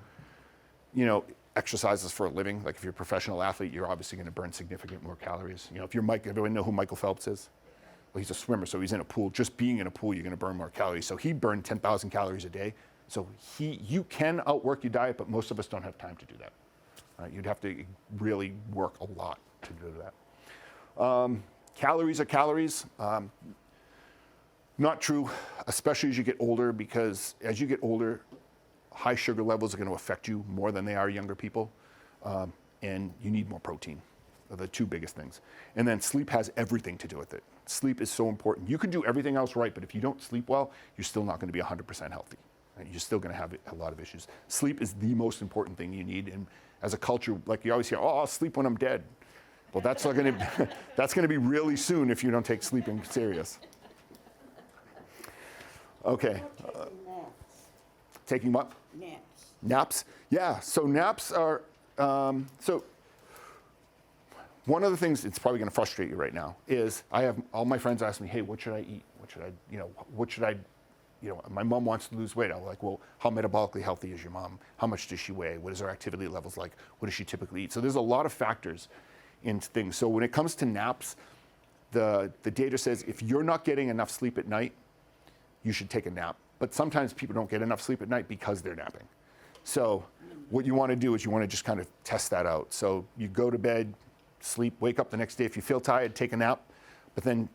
exercises for a living. Like if you're a professional athlete, you're obviously going to burn significant more calories. If you're Mike, everyone know who Michael Phelps is? Well, he's a swimmer, so he's in a pool. Just being in a pool, you're going to burn more calories. So he burned 10,000 calories a day. So you can outwork your diet, but most of us don't have time to do that. You'd have to really work a lot to do that. Calories are calories. Not true, especially as you get older, because as you get older, high sugar levels are going to affect you more than they are younger people, and you need more protein. Are the two biggest things. And then sleep has everything to do with it. Sleep is so important. You can do everything else right, but if you don't sleep well, you're still not going to be 100% healthy. Right? You're still going to have a lot of issues. Sleep is the most important thing you need. And as a culture, like you always hear, oh, I'll sleep when I'm dead. Well, that's not going to that's going to be really soon if you don't take sleeping serious. Okay. Taking what? Naps. Naps? Yeah. So naps are so. One of the things that's probably going to frustrate you right now is I have all my friends ask me, hey, what should I eat? What should I, my mom wants to lose weight. I'm like, well, how metabolically healthy is your mom? How much does she weigh? What is her activity levels like? What does she typically eat? So there's a lot of factors in things. So when it comes to naps, the data says if you're not getting enough sleep at night, you should take a nap. But sometimes people don't get enough sleep at night because they're napping. So what you want to do is you want to just kind of test that out. So you go to bed, sleep, wake up the next day. If you feel tired, take a nap, but then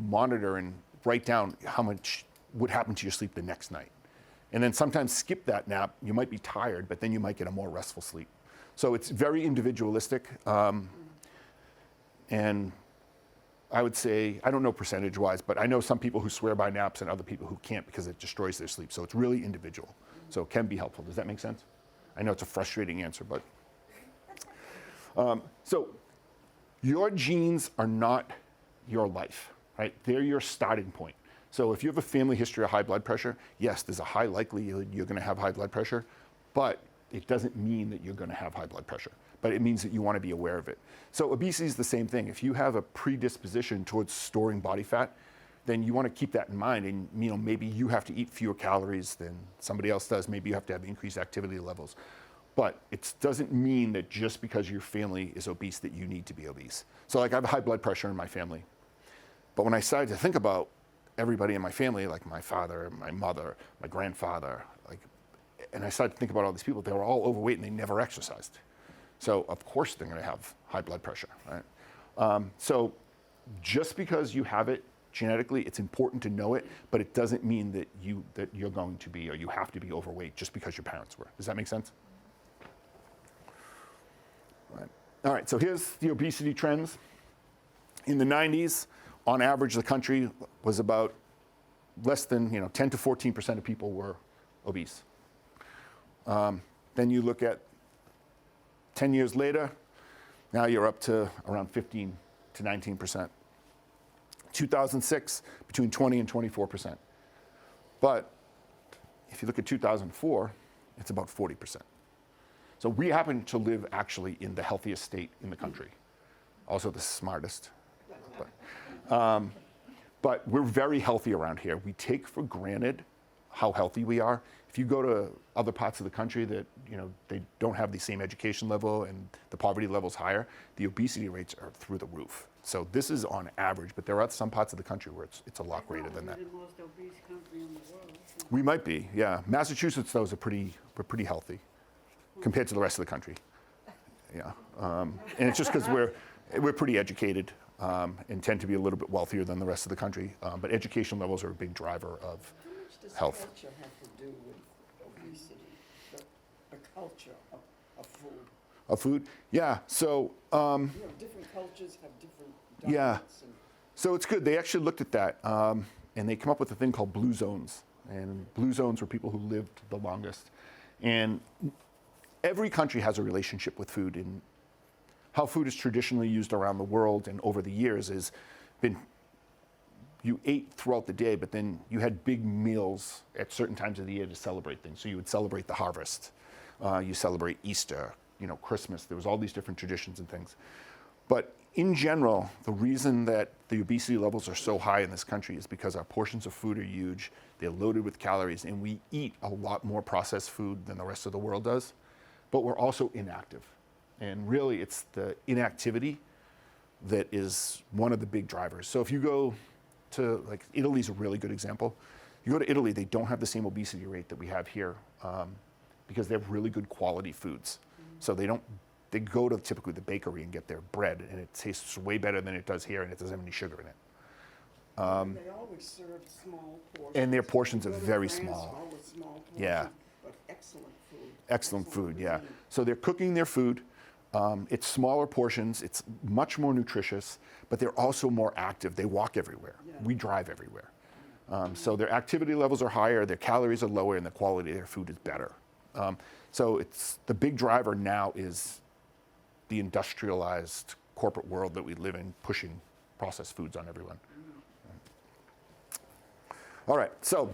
monitor and write down how much would happen to your sleep the next night. And then sometimes skip that nap. You might be tired, but then you might get a more restful sleep. So it's very individualistic. And I would say, I don't know percentage-wise, but I know some people who swear by naps and other people who can't because it destroys their sleep. So it's really individual. So it can be helpful. Does that make sense? I know it's a frustrating answer, but. So your genes are not your life, right? They're your starting point. So if you have a family history of high blood pressure, yes, there's a high likelihood you're going to have high blood pressure, but it doesn't mean that you're going to have high blood pressure. But it means that you want to be aware of it. So obesity is the same thing. If you have a predisposition towards storing body fat, then you want to keep that in mind. And maybe you have to eat fewer calories than somebody else does. Maybe you have to have increased activity levels. But it doesn't mean that just because your family is obese that you need to be obese. So like I have high blood pressure in my family. But when I started to think about everybody in my family, like my father, my mother, my grandfather, and I started to think about all these people, they were all overweight and they never exercised. So of course they're going to have high blood pressure, right? So just because you have it genetically, it's important to know it, but it doesn't mean that you're going to be or you have to be overweight just because your parents were. Does that make sense? Right. All right, so here's the obesity trends. In the 90s, on average, the country was about less than 10 to 14% of people were obese. Then you look at 10 years later, now you're up to around 15 to 19%. 2006, between 20 and 24%. But if you look at 2004, it's about 40%. So we happen to live actually in the healthiest state in the country, also the smartest. But we're very healthy around here. We take for granted how healthy we are. If you go to other parts of the country that they don't have the same education level and the poverty level's higher, the obesity rates are through the roof. So this is on average, but there are some parts of the country where it's a lot greater than that. We're the most obese country in the world. We might be, yeah. Massachusetts, though, we're pretty healthy compared to the rest of the country. Yeah, and it's just because we're pretty educated and tend to be a little bit wealthier than the rest of the country. But education levels are a big driver of How much does health. culture have to do with obesity? The culture of food. Of food, yeah. So Different cultures have different Yeah. diets. And So it's good. They actually looked at that, and they come up with a thing called blue zones. And blue zones were people who lived the longest. And every country has a relationship with food, and how food is traditionally used around the world and over the years has been you ate throughout the day, but then you had big meals at certain times of the year to celebrate things. So you would celebrate the harvest, you celebrate Easter, Christmas. There was all these different traditions and things. But in general, the reason that the obesity levels are so high in this country is because our portions of food are huge, they're loaded with calories, and we eat a lot more processed food than the rest of the world does, but we're also inactive. And really, it's the inactivity that is one of the big drivers. So if you go to, like, Italy's a really good example. You go to Italy, they don't have the same obesity rate that we have here because they have really good quality foods. So they go to typically the bakery and get their bread, and it tastes way better than it does here, and it doesn't have any sugar in it. they always serve small portions. And their portions are Go to very France, small. always small portions, Yeah. but excellent food. Excellent food, yeah. cuisine. So they're cooking their food. It's smaller portions. It's much more nutritious, but they're also more active. They walk everywhere. Yeah. We drive everywhere. So their activity levels are higher, their calories are lower, and the quality of their food is better. So it's the big driver now is the industrialized corporate world that we live in, pushing processed foods on everyone. All right, so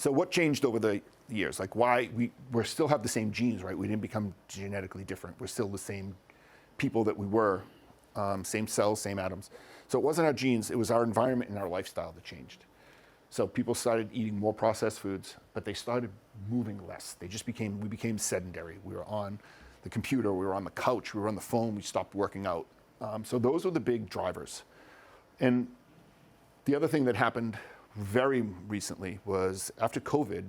what changed over the years? Like, why we still have the same genes, right? We didn't become genetically different. We're still the same people that we were, same cells, same atoms. So it wasn't our genes, it was our environment and our lifestyle that changed. So people started eating more processed foods, but they started moving less. We became sedentary. We were on the computer, we were on the couch, we were on the phone, we stopped working out. So those were the big drivers. And the other thing that happened very recently was after COVID,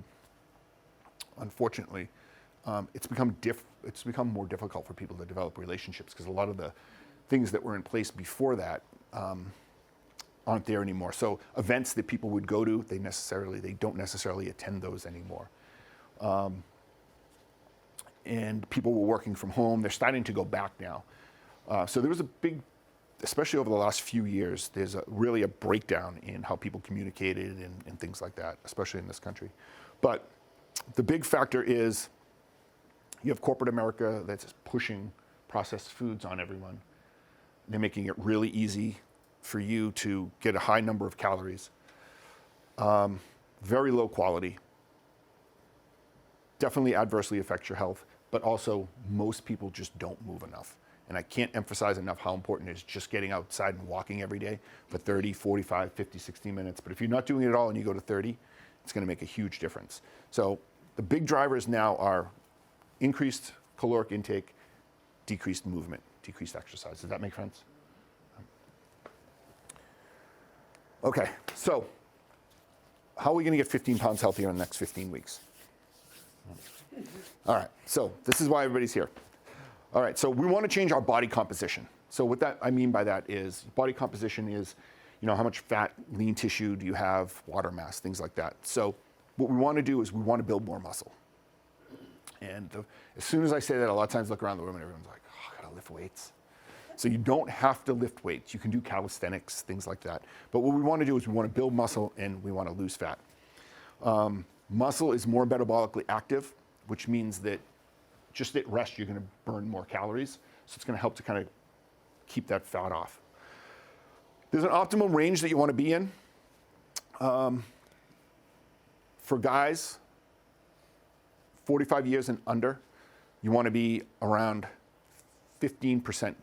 unfortunately, it's become more difficult for people to develop relationships because a lot of the things that were in place before that aren't there anymore. So events that people would go to, they don't necessarily attend those anymore. And people were working from home. They're starting to go back now. So there was a big, especially over the last few years, there's really a breakdown in how people communicated and things like that, especially in this country. But the big factor is you have corporate America that's pushing processed foods on everyone. They're making it really easy for you to get a high number of calories, very low quality, definitely adversely affects your health, but also most people just don't move enough. And I can't emphasize enough how important it is just getting outside and walking every day for 30, 45, 50, 60 minutes. But if you're not doing it at all and you go to 30, it's going to make a huge difference. So the big drivers now are increased caloric intake, decreased movement, decreased exercise. Does that make sense? Okay, so how are we going to get 15 pounds healthier in the next 15 weeks? All right, so this is why everybody's here. All right, so we want to change our body composition. So what that I mean by that is body composition is, how much fat, lean tissue do you have, water mass, things like that. So what we want to do is we want to build more muscle. And as soon as I say that, a lot of times I look around the room and everyone's like, oh, to lift weights. So you don't have to lift weights. You can do calisthenics, things like that. But what we want to do is we want to build muscle and we want to lose fat. Muscle is more metabolically active, which means that just at rest, you're going to burn more calories. So it's going to help to kind of keep that fat off. There's an optimum range that you want to be in. For guys, 45 years and under, you want to be around 15%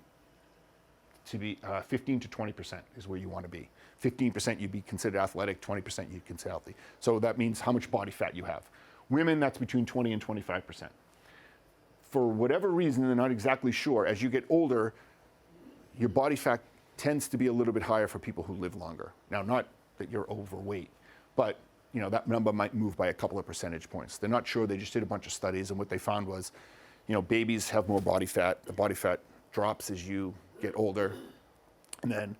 to be 15 to 20% is where you want to be. 15% you'd be considered athletic, 20% you'd consider healthy. So that means how much body fat you have. Women, that's between 20 and 25%. For whatever reason, they're not exactly sure, as you get older, your body fat tends to be a little bit higher for people who live longer. Now, not that you're overweight, but you know, that number might move by a couple of percentage points. They're not sure. They just did a bunch of studies, and what they found was, you know, babies have more body fat. The body fat drops as you get older. And then,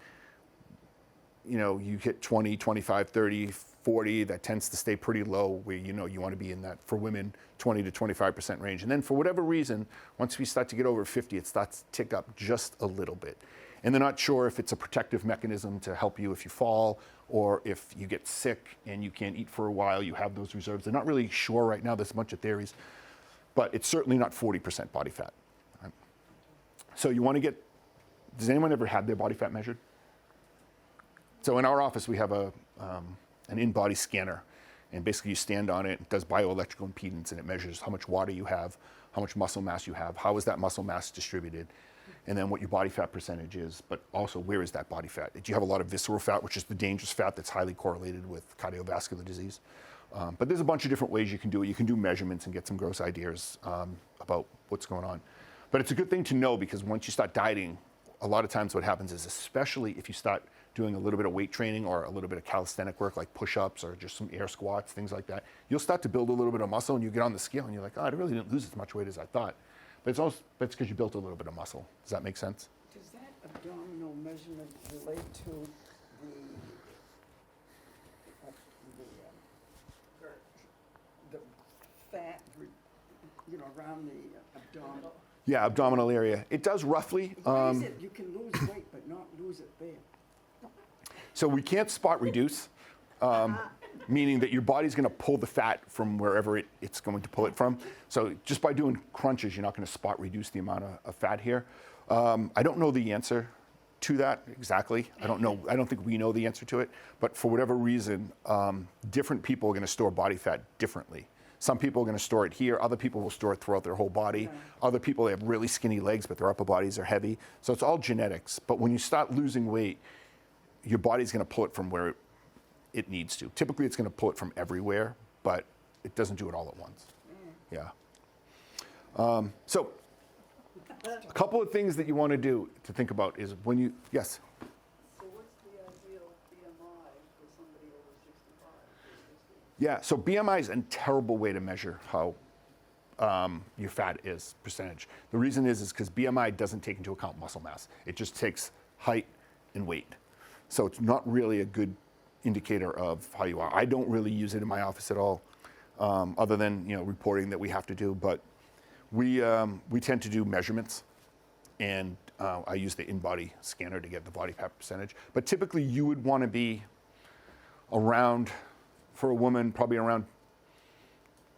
you know, you hit 20, 25, 30, 40, that tends to stay pretty low, where, you know, you want to be in that, for women, 20 to 25% range. And then for whatever reason, once we start to get over 50, it starts to tick up just a little bit. And they're not sure if it's a protective mechanism to help you if you fall, or if you get sick and you can't eat for a while, you have those reserves. They're not really sure right now. There's a bunch of theories, but it's certainly not 40% body fat. Right? So you want to get, does anyone ever had their body fat measured? So in our office, we have an in-body scanner, and basically you stand on it, it does bioelectrical impedance, and it measures how much water you have, how much muscle mass you have, how is that muscle mass distributed, and then what your body fat percentage is, but also where is that body fat? Do you have a lot of visceral fat, which is the dangerous fat that's highly correlated with cardiovascular disease? But there's a bunch of different ways you can do it. You can do measurements and get some gross ideas about what's going on. But it's a good thing to know, because once you start dieting, a lot of times what happens is, especially if you start doing a little bit of weight training or a little bit of calisthenic work like push-ups or just some air squats, things like that, you'll start to build a little bit of muscle, and you get on the scale and you're like, oh, I really didn't lose as much weight as I thought. But it's because you built a little bit of muscle. Does that make sense? Does that abdominal measurement relate to the fat, you know, around the abdominal? Yeah, abdominal area. It does roughly. Why is it you can lose weight but not lose it there? So we can't spot reduce, meaning that your body's going to pull the fat from wherever it's going to pull it from. So just by doing crunches, you're not going to spot reduce the amount of fat here. I don't know the answer to that exactly. I don't know. I don't think we know the answer to it. But for whatever reason, different people are going to store body fat differently. Some people are going to store it here. Other people will store it throughout their whole body. Yeah. Other people, they have really skinny legs, but their upper bodies are heavy. So it's all genetics. But when you start losing weight, your body's going to pull it from where it needs to. Typically, it's going to pull it from everywhere, but it doesn't do it all at once. Yeah. So a couple of things that you want to do to think about is when you, yes? So what's the ideal BMI for somebody over 65 or 60? Yeah, so BMI is a terrible way to measure how your fat is percentage. The reason is because BMI doesn't take into account muscle mass. It just takes height and weight. So it's not really a good indicator of how you are. I don't really use it in my office at all, other than, you know, reporting that we have to do. But we tend to do measurements, and I use the in-body scanner to get the body fat percentage. But typically, you would want to be around, for a woman, probably around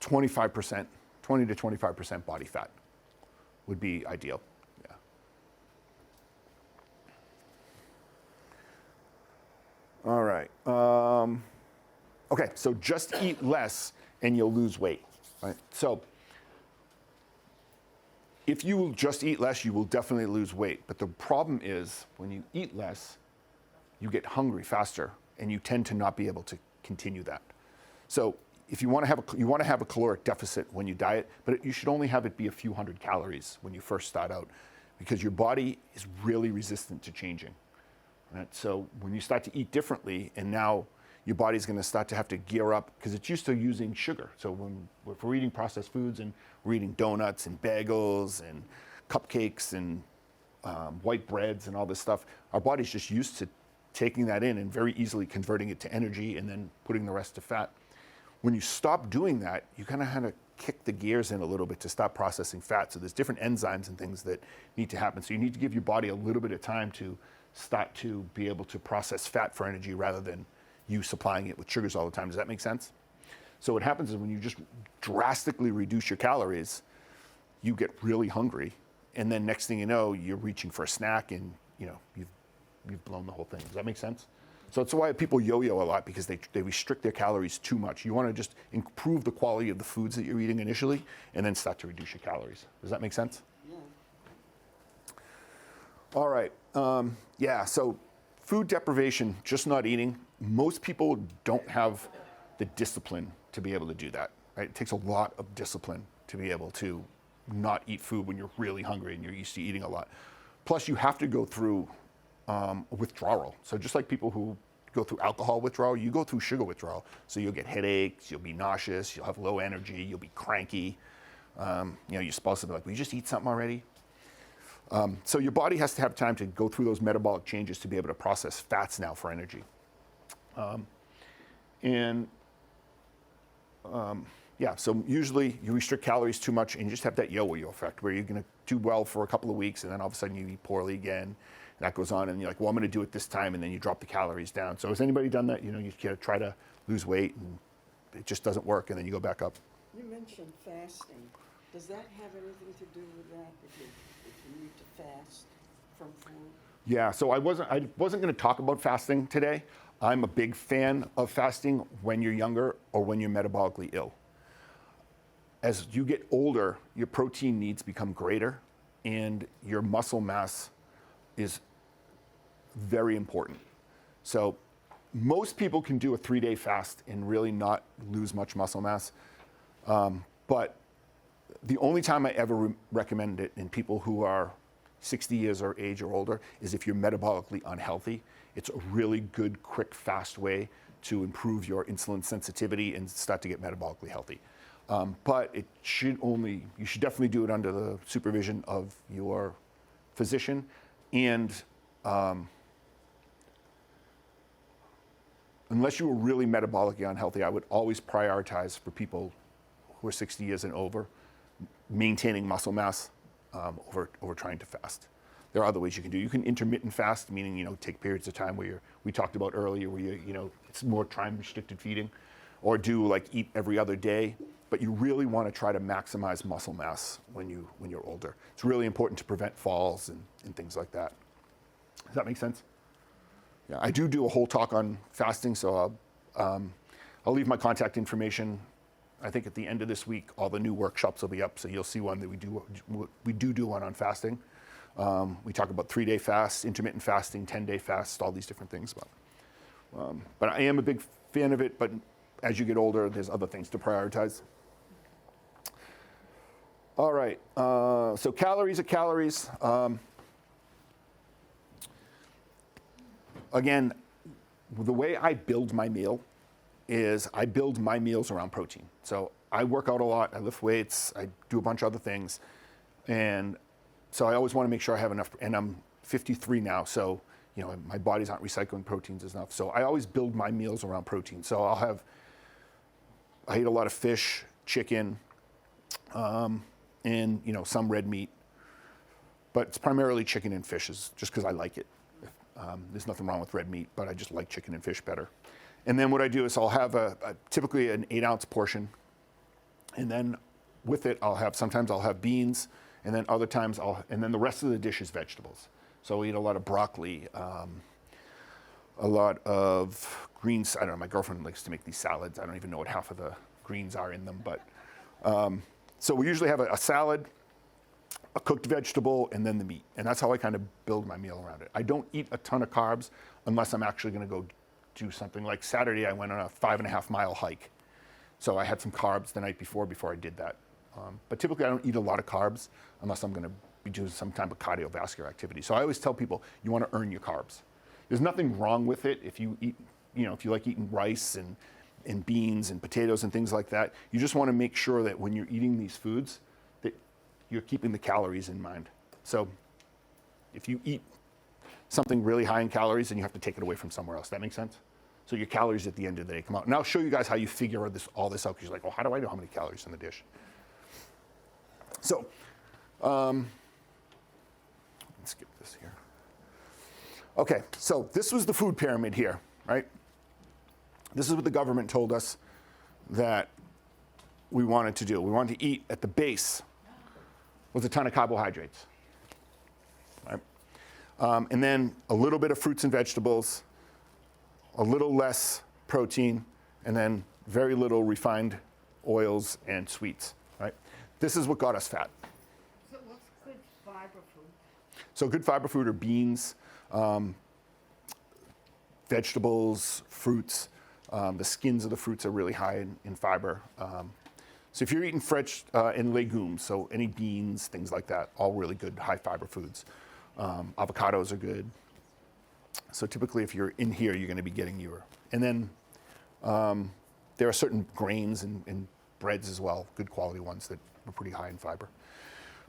25%, 20 to 25% body fat would be ideal. Yeah. All right. Okay, so just eat less and you'll lose weight, right? So if you will just eat less, you will definitely lose weight. But the problem is when you eat less, you get hungry faster, and you tend to not be able to continue that. So if you want to have a caloric deficit when you diet, but you should only have it be a few hundred calories when you first start out, because your body is really resistant to changing. Right? So when you start to eat differently, and now your body's going to start to have to gear up, because it's used to using sugar. So if we're eating processed foods and we're eating donuts and bagels and cupcakes and white breads and all this stuff, our body's just used to taking that in and very easily converting it to energy and then putting the rest to fat. When you stop doing that, you kind of kick the gears in a little bit to stop processing fat. So there's different enzymes and things that need to happen. So you need to give your body a little bit of time to start to be able to process fat for energy rather than you supplying it with sugars all the time. Does that make sense? So what happens is when you just drastically reduce your calories, you get really hungry, and then next thing you know, you're reaching for a snack, and you've blown the whole thing. Does that make sense? So it's why people yo-yo a lot, because they restrict their calories too much. You want to just improve the quality of the foods that you're eating initially, and then start to reduce your calories. Does that make sense? Yeah. All right. Yeah. So food deprivation, just not eating. Most people don't have the discipline to be able to do that. Right? It takes a lot of discipline to be able to not eat food when you're really hungry and you're used to eating a lot. Plus, you have to go through withdrawal. So just like people who go through alcohol withdrawal, you go through sugar withdrawal. So you'll get headaches, you'll be nauseous, you'll have low energy, you'll be cranky. Your spouse will be like, will you just eat something already? So your body has to have time to go through those metabolic changes to be able to process fats now for energy. So usually you restrict calories too much and you just have that yo-yo effect where you're going to do well for a couple of weeks and then all of a sudden you eat poorly again. And that goes on and you're like, well, I'm going to do it this time, and then you drop the calories down. So has anybody done that? You try to lose weight and it just doesn't work, and then you go back up. You mentioned fasting. Does that have anything to do with that? If you need to fast from food? Yeah, so I wasn't going to talk about fasting today. I'm a big fan of fasting when you're younger or when you're metabolically ill. As you get older, your protein needs become greater and your muscle mass is very important. So most people can do a 3-day fast and really not lose much muscle mass. But the only time I ever recommend it in people who are 60 years of age or older is if you're metabolically unhealthy. It's a really good, quick, fast way to improve your insulin sensitivity and start to get metabolically healthy. But you should definitely do it under the supervision of your physician. And unless you were really metabolically unhealthy, I would always prioritize for people who are 60 years and over, maintaining muscle mass over trying to fast. There are other ways you can do. You can intermittent fast, meaning take periods of time where we talked about earlier, where it's more time restricted feeding, or do like eat every other day. But you really want to try to maximize muscle mass when you're older. It's really important to prevent falls and things like that. Does that make sense? Yeah, I do a whole talk on fasting, so I'll leave my contact information. I think at the end of this week, all the new workshops will be up, so you'll see one that we do one on fasting. We talk about 3-day fasts, intermittent fasting, 10-day fasts, all these different things. But I am a big fan of it, but as you get older, there's other things to prioritize. All right, so calories are calories. Again, the way I build my meal is I build my meals around protein. So I work out a lot, I lift weights, I do a bunch of other things. And so I always want to make sure I have enough, and I'm 53 now, so my body's not recycling proteins enough. So I always build my meals around protein. So I eat a lot of fish, chicken, and some red meat. But it's primarily chicken and fish, just because I like it. There's nothing wrong with red meat, but I just like chicken and fish better. And then what I do is I'll have typically an 8-ounce portion, and then with it sometimes I'll have beans, and then other times and then the rest of the dish is vegetables. So I'll eat a lot of broccoli, a lot of greens. I don't know, my girlfriend likes to make these salads. I don't even know what half of the greens are in them, but so we usually have a salad, a cooked vegetable, and then the meat. And that's how I kind of build my meal around it. I don't eat a ton of carbs unless I'm actually going to go do something. Like Saturday, I went on a 5.5-mile hike. So I had some carbs the night before I did that. But typically I don't eat a lot of carbs unless I'm going to be doing some type of cardiovascular activity. So I always tell people, you want to earn your carbs. There's nothing wrong with it if you eat, if you like eating rice and beans and potatoes and things like that. You just want to make sure that when you're eating these foods, that you're keeping the calories in mind. So if you eat something really high in calories, then you have to take it away from somewhere else. That make sense? So your calories at the end of the day come out. And I'll show you guys how you figure all this out, because you're like, well, how do I know how many calories in the dish? So, let's skip this here. Okay, so this was the food pyramid here, right? This is what the government told us that we wanted to do. We wanted to eat at the base with a ton of carbohydrates, right? And then a little bit of fruits and vegetables, a little less protein, and then very little refined oils and sweets, right? This is what got us fat. So what's good fiber food? So good fiber food are beans, vegetables, fruits. The skins of the fruits are really high in fiber. So if you're eating fresh and legumes, so any beans, things like that, all really good high fiber foods. Avocados are good. So typically if you're in here, you're going to be getting your. And then there are certain grains and breads as well, good quality ones that are pretty high in fiber.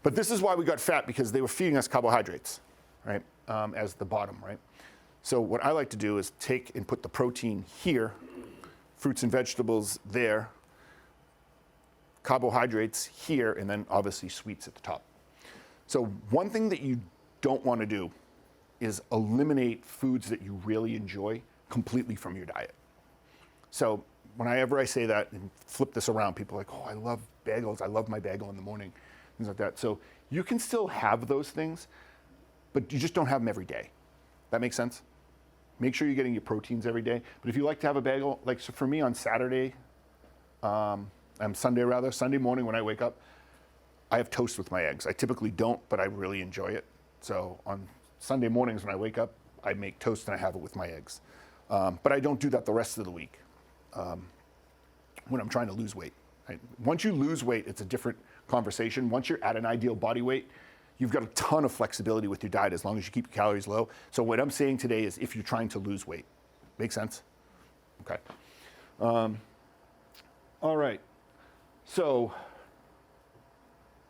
But this is why we got fat, because they were feeding us carbohydrates, right, as the bottom, right? So what I like to do is take and put the protein here, fruits and vegetables there, carbohydrates here, and then obviously sweets at the top. So one thing that you don't want to do is eliminate foods that you really enjoy completely from your diet. So whenever I say that and flip this around, people are like, oh, I love bagels. I love my bagel in the morning, things like that. So you can still have those things, but you just don't have them every day. That makes sense? Make sure you're getting your proteins every day. But if you like to have a bagel, like so for me on Sunday morning when I wake up, I have toast with my eggs. I typically don't, but I really enjoy it. So on Sunday mornings when I wake up, I make toast and I have it with my eggs. But I don't do that the rest of the week when I'm trying to lose weight. Right? Once you lose weight, it's a different conversation. Once you're at an ideal body weight, you've got a ton of flexibility with your diet as long as you keep your calories low. So what I'm saying today is if you're trying to lose weight. Make sense? Okay. All right. So,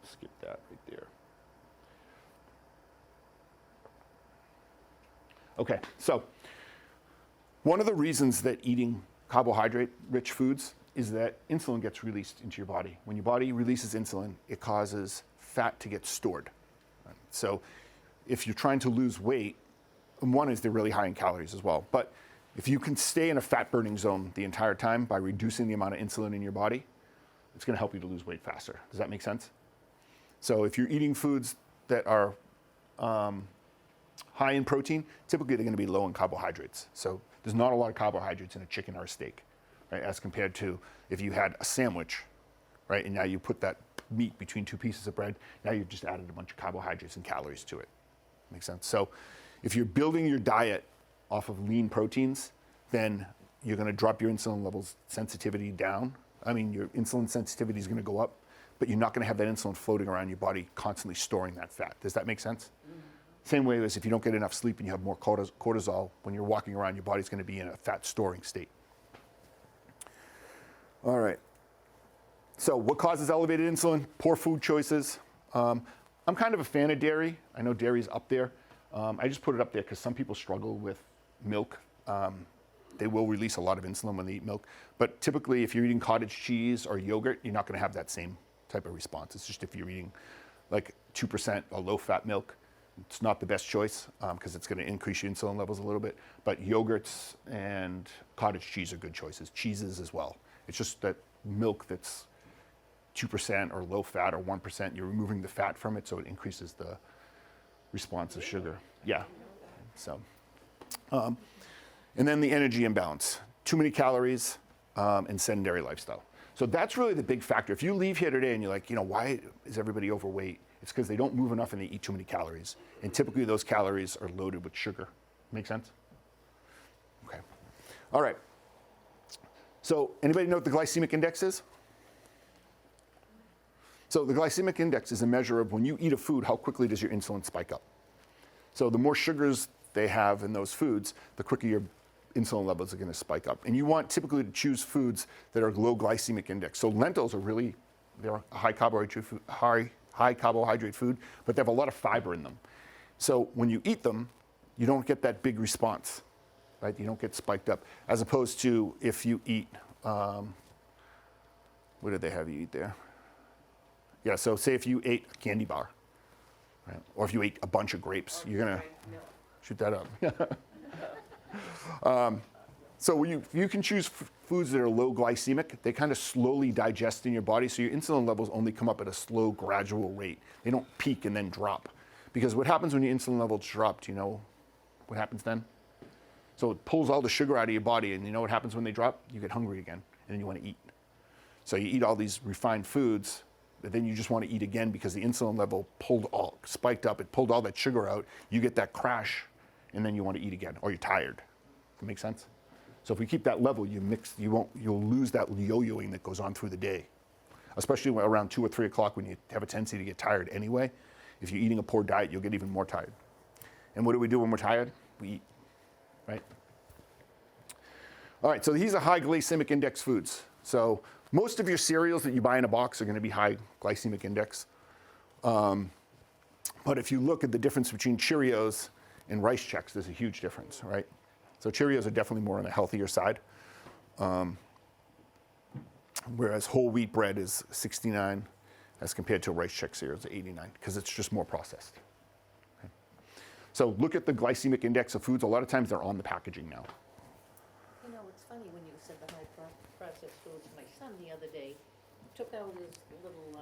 skip that right there. Okay, so one of the reasons that eating carbohydrate-rich foods is that insulin gets released into your body. When your body releases insulin, it causes fat to get stored. Right? So if you're trying to lose weight, one is they're really high in calories as well. But if you can stay in a fat-burning zone the entire time by reducing the amount of insulin in your body, it's going to help you to lose weight faster. Does that make sense? So if you're eating foods that are high in protein, typically they're going to be low in carbohydrates. So there's not a lot of carbohydrates in a chicken or a steak, right? As compared to if you had a sandwich, right? And now you put that meat between two pieces of bread, now you've just added a bunch of carbohydrates and calories to it. Makes sense? So if you're building your diet off of lean proteins, then you're going to drop your insulin levels sensitivity down. I mean, your insulin sensitivity is going to go up, but you're not going to have that insulin floating around your body constantly storing that fat. Does that make sense? Mm-hmm. Same way as if you don't get enough sleep and you have more cortisol, when you're walking around, your body's going to be in a fat storing state. All right. So what causes elevated insulin? Poor food choices. I'm kind of a fan of dairy. I know dairy's up there. I just put it up there because some people struggle with milk. They will release a lot of insulin when they eat milk. But typically, if you're eating cottage cheese or yogurt, you're not going to have that same type of response. It's just if you're eating like 2% or low-fat milk, it's not the best choice because it's going to increase your insulin levels a little bit. But yogurts and cottage cheese are good choices. Cheeses as well. It's just that milk that's 2% or low-fat or 1%, you're removing the fat from it, so it increases the response of sugar. Yeah. So. And then the energy imbalance, too many calories and sedentary lifestyle. So that's really the big factor. If you leave here today and you're like, why is everybody overweight? It's because they don't move enough and they eat too many calories. And typically those calories are loaded with sugar. Make sense? Okay. All right. So anybody know what the glycemic index is? So the glycemic index is a measure of when you eat a food, how quickly does your insulin spike up? So the more sugars they have in those foods, the quicker your insulin levels are going to spike up. And you want typically to choose foods that are low glycemic index. So lentils are they're a high carbohydrate food, but they have a lot of fiber in them. So when you eat them, you don't get that big response right? You don't get spiked up. As opposed to if you eat, what did they have you eat there? Yeah, so say if you ate a candy bar, right? Or if you ate a bunch of grapes, you're gonna shoot that up. So you can choose foods that are low glycemic. They kind of slowly digest in your body, so your insulin levels only come up at a slow, gradual rate. They don't peak and then drop. Because what happens when your insulin levels drop, do you know what happens then? So it pulls all the sugar out of your body, and you know what happens when they drop? You get hungry again, and then you want to eat. So you eat all these refined foods, but then you just want to eat again because the insulin level spiked up, it pulled all that sugar out, you get that crash, and then you want to eat again, or you're tired. Does that make sense? So if we keep that level, you'll lose that yo-yoing that goes on through the day, especially around 2 or 3 o'clock when you have a tendency to get tired anyway. If you're eating a poor diet, you'll get even more tired. And what do we do when we're tired? We eat, right? All right, so these are high glycemic index foods. So most of your cereals that you buy in a box are going to be high glycemic index. But if you look at the difference between Cheerios and Rice Chex, there's a huge difference, right? So Cheerios are definitely more on the healthier side, whereas whole wheat bread is 69 as compared to a Rice Chex cereal is 89 because it's just more processed. Okay. So look at the glycemic index of foods. A lot of times they're on the packaging now. You know, it's funny when you said the high processed foods. My son the other day took out his little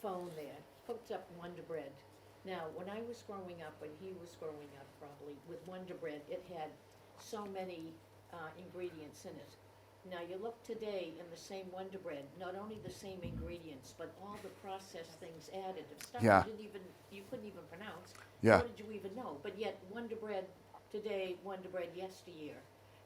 phone there, hooked up Wonder Bread. Now, when I was growing up, when he was growing up probably, with Wonder Bread, it had so many ingredients in it. Now, you look today in the same Wonder Bread, not only the same ingredients, but all the processed things added, of stuff Yeah. you couldn't even pronounce. Yeah. How did you even know? But yet, Wonder Bread today, Wonder Bread yesteryear.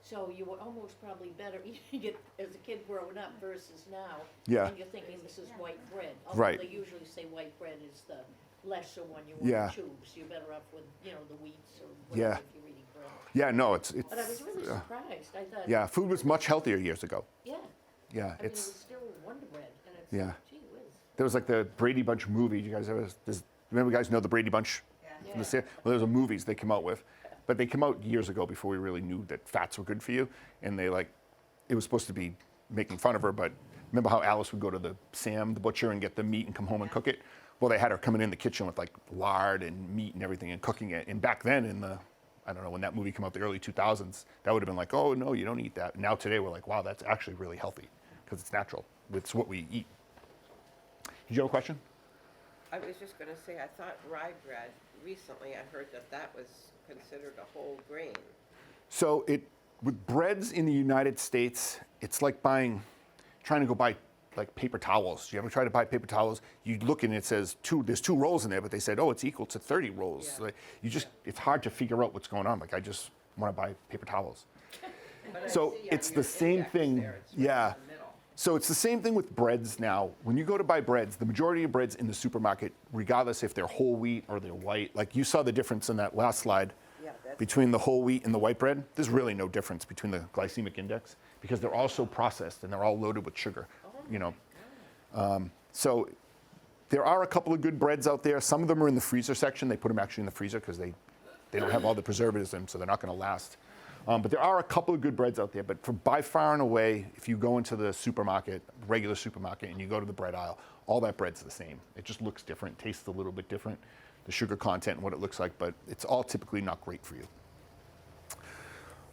So you were almost probably better eating it as a kid growing up versus now. Yeah. And you're thinking this is white bread. Right. Although they usually say white bread is the lesser one you want Yeah. to choose. You're better off with, the wheats or Yeah. whatever if you're eating bread. Yeah, no, it's But I was really surprised. I thought, yeah, food was much healthier years ago. yeah. Yeah, I mean, it was it's still Wonder Bread. And it's Yeah. like, gee whiz. there was like the Brady Bunch movie. You guys remember you guys know the Brady Bunch? Yeah. From the well, there was a movies they came out with, but they came out years ago before we really knew that fats were good for you, and it was supposed to be making fun of her. But remember how Alice would go to the butcher and get the meat and come home and cook it? Well, they had her coming in the kitchen with like lard and meat and everything and cooking it. And back then I don't know, when that movie came out, the early 2000s, that would have been like, oh no, you don't eat that. Now today we're like, wow, that's actually really healthy because it's natural. It's what we eat. Did you have a question? I was just gonna say, I thought rye bread, recently I heard that was considered a whole grain. So with breads in the United States, it's like trying to go buy like paper towels. You ever try to buy paper towels? You look and it says there's 2 rolls in there, but they said, oh, it's equal to 30 rolls. Yeah. Like, it's hard to figure out what's going on. Like I just want to buy paper towels. But I So see on it's your the same index thing. there, it's right Yeah. in the middle. So it's the same thing with breads now. When you go to buy breads, the majority of breads in the supermarket, regardless if they're whole wheat or they're white, like you saw the difference in that last slide Yeah, that's- between the whole wheat and the white bread. There's really no difference between the glycemic index because they're all so processed and they're all loaded with sugar. So there are a couple of good breads out there. Some of them are in the freezer section. They put them actually in the freezer because they don't have all the preservatives in them, so they're not going to last. But there are a couple of good breads out there. But by far and away, if you go into the supermarket, regular supermarket, and you go to the bread aisle, all that bread's the same. It just looks different, tastes a little bit different, the sugar content and what it looks like, but it's all typically not great for you.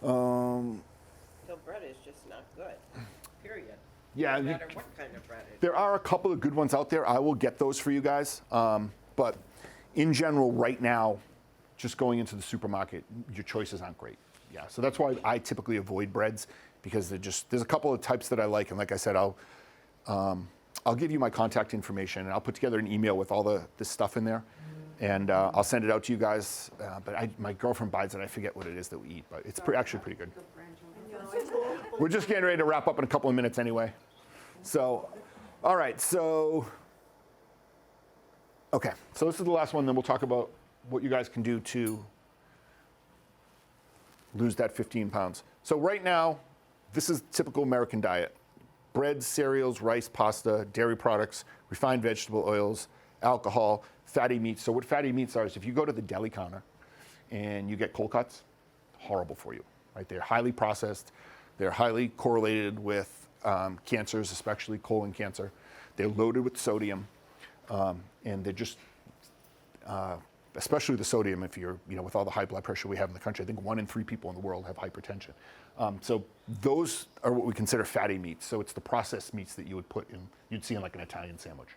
So bread is just not good, period. Yeah, No matter what kind of bread it is. there are a couple of good ones out there. I will get those for you guys. But in general, right now, just going into the supermarket, your choices aren't great. Yeah, so that's why I typically avoid breads because there's a couple of types that I like, and like I said, I'll give you my contact information and I'll put together an email with all this stuff in there, and I'll send it out to you guys. But my girlfriend buys it. I forget what it is that we eat, but it's actually pretty good. We're just getting ready to wrap up in a couple of minutes anyway. So, all right, so this is the last one. Then we'll talk about what you guys can do to lose that 15 pounds. So right now, this is typical American diet. Breads, cereals, rice, pasta, dairy products, refined vegetable oils, alcohol, fatty meats. So what fatty meats are is if you go to the deli counter and you get cold cuts, horrible for you, right? They're highly processed. They're highly correlated with cancers, especially colon cancer. They're loaded with sodium, and they're just, especially the sodium, if you're, with all the high blood pressure we have in the country, I think 1 in 3 people in the world have hypertension. So those are what we consider fatty meats. So it's the processed meats that you'd see in like an Italian sandwich.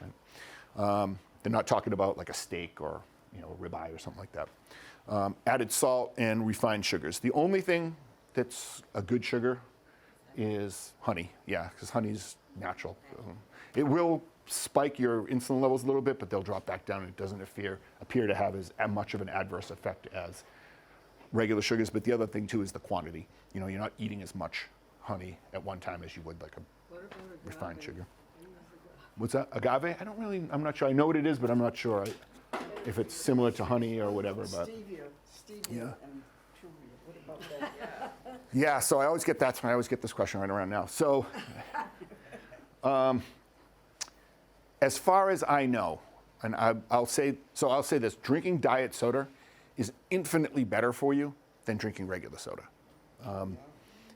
Right? They're not talking about like a steak or a ribeye or something like that. Added salt and refined sugars. The only thing that's a good sugar is honey. Yeah, because honey's natural. It will spike your insulin levels a little bit, but they'll drop back down. It doesn't appear to have as much of an adverse effect as regular sugars. But the other thing too is the quantity. You're not eating as much honey at one time as you would like a What about agave? refined sugar. I use agave. What's that? Agave? I'm not sure. I know what it is, but I'm not sure if it's similar to honey or whatever. But Stevia Yeah. and truvia, what about that? yeah, so I always get this question right around now. So, as far as I know, and I'll say this: drinking diet soda is infinitely better for you than drinking regular soda,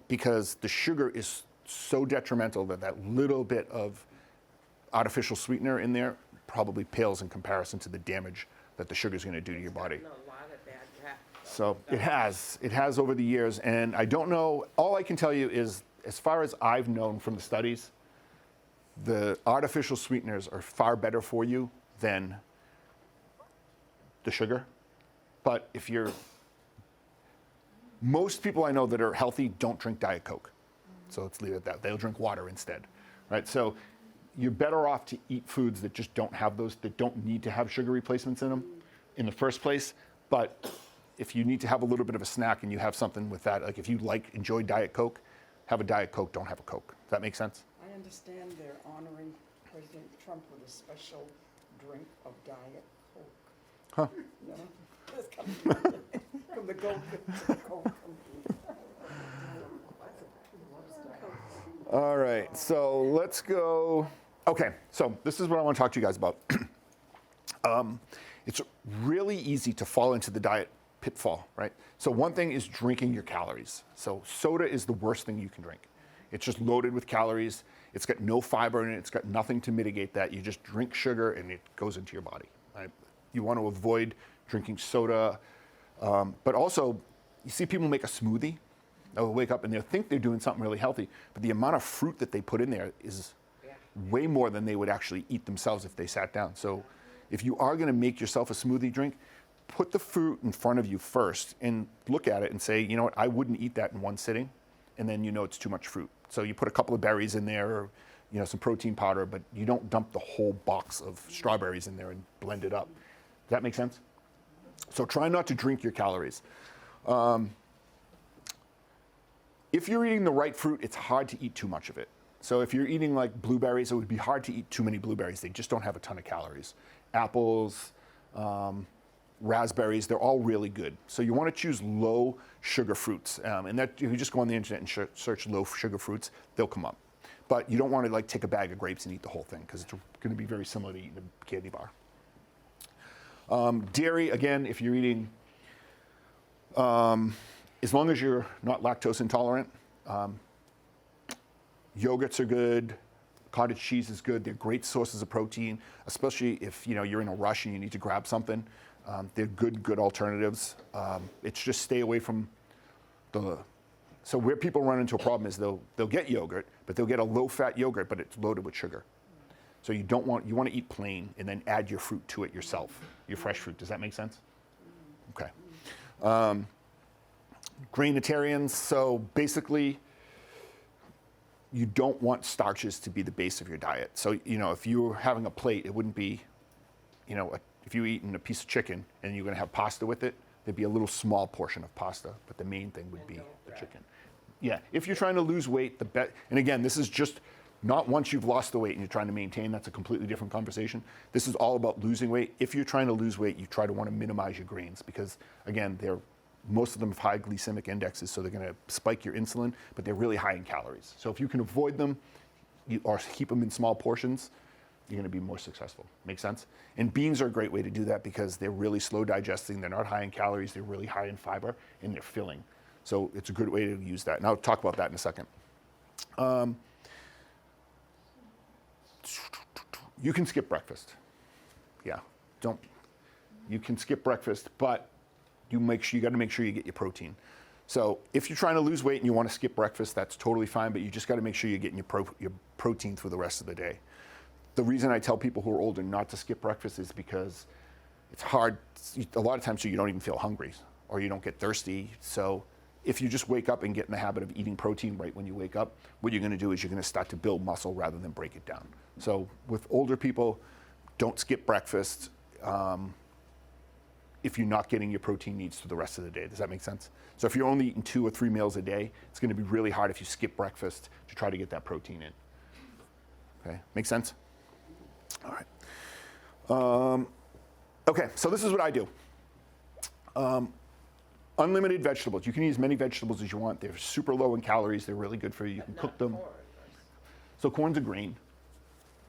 because the sugar is so detrimental that little bit of artificial sweetener in there probably pales in comparison to the damage that the sugar is going to do to your body. Gotten a lot of bad rap. So it has over the years, and I don't know, all I can tell you is, as far as I've known from the studies, the artificial sweeteners are far better for you than the sugar. But most people I know that are healthy don't drink Diet Coke. So let's leave it at that. They'll drink water instead, right? So you're better off to eat foods that just don't have those, that don't need to have sugar replacements in them in the first place. But if you need to have a little bit of a snack and you have something with that, like if you enjoy Diet Coke, have a Diet Coke, don't have a Coke. Does that make sense? I understand they're honoring President Trump with a special drink of Diet Coke. Huh. You know? It's coming from the Coke company. All right, so let's go. Okay, so this is what I want to talk to you guys about. It's really easy to fall into the diet pitfall, right? So one thing is drinking your calories. So soda is the worst thing you can drink. It's just loaded with calories. It's got no fiber in it. It's got nothing to mitigate that. You just drink sugar and it goes into your body, right? You want to avoid drinking soda. But also, you see people make a smoothie. They'll wake up and they'll think they're doing something really healthy, but the amount of fruit that they put in there is way more than they would actually eat themselves if they sat down. So if you are going to make yourself a smoothie drink, put the fruit in front of you first and look at it and say, you know what, I wouldn't eat that in one sitting, and then you know it's too much fruit. So you put a couple of berries in there, or some protein powder, but you don't dump the whole box of strawberries in there and blend it up. Does that make sense? So try not to drink your calories. If you're eating the right fruit, it's hard to eat too much of it. So if you're eating like blueberries, it would be hard to eat too many blueberries. They just don't have a ton of calories. Apples, raspberries, they're all really good. So you want to choose low sugar fruits. And that, if you just go on the internet and search low sugar fruits, they'll come up. But you don't want to take a bag of grapes and eat the whole thing, because it's going to be very similar to eating a candy bar. Dairy, again, if you're eating, as long as you're not lactose intolerant, yogurts are good. Cottage cheese is good. They're great sources of protein, especially if you're in a rush and you need to grab something. They're good alternatives. It's just stay away from So where people run into a problem is they'll get yogurt, but they'll get a low-fat yogurt, but it's loaded with sugar. So you want to eat plain and then add your fruit to it yourself, your fresh fruit. Does that make sense? Okay. Grainitarians, so basically you don't want starches to be the base of your diet. So, if you were having a plate, it wouldn't be, if you were eating a piece of chicken and you're going to have pasta with it, there'd be a little small portion of pasta, but the main thing would be the chicken. Yeah, if you're trying to lose weight, and again, this is just not once you've lost the weight and you're trying to maintain, that's a completely different conversation. This is all about losing weight. If you're trying to lose weight, you try to want to minimize your grains, because again, most of them have high glycemic indexes, so they're going to spike your insulin, but they're really high in calories. So if you can avoid them or keep them in small portions, you're going to be more successful. Make sense? And beans are a great way to do that because they're really slow digesting. They're not high in calories. They're really high in fiber, and they're filling. So it's a good way to use that. And I'll talk about that in a second. You can skip breakfast. Yeah, you can skip breakfast, but you got to make sure you get your protein. So if you're trying to lose weight and you want to skip breakfast, that's totally fine, but you just got to make sure you're getting your protein through the rest of the day. The reason I tell people who are older not to skip breakfast is because it's hard, a lot of times so you don't even feel hungry or you don't get thirsty. So if you just wake up and get in the habit of eating protein right when you wake up, what you're going to do is you're going to start to build muscle rather than break it down. So with older people, don't skip breakfast if you're not getting your protein needs through the rest of the day. Does that make sense? So if you're only eating 2 or 3 meals a day, it's going to be really hard if you skip breakfast to try to get that protein in. Okay, make sense? All right. Okay, so this is what I do. Unlimited vegetables. You can eat as many vegetables as you want. They're super low in calories. They're really good for you. You can cook them. Corn. So corn's a grain.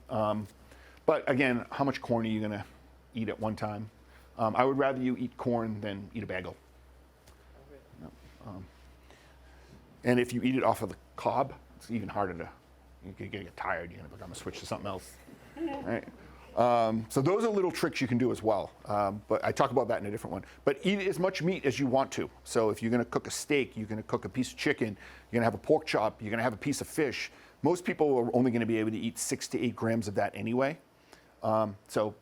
But again, how much corn are you going to eat at one time? I would rather you eat corn than eat a bagel. And if you eat it off of the cob, it's even harder to, you're going to get tired. You're going to switch to something else. Right? So those are little tricks you can do as well. But I talk about that in a different one. But eat as much meat as you want to. So if you're going to cook a steak, you're going to cook a piece of chicken, you're going to have a pork chop, you're going to have a piece of fish. Most people are only going to be able to eat 6 to 8 grams of that anyway. So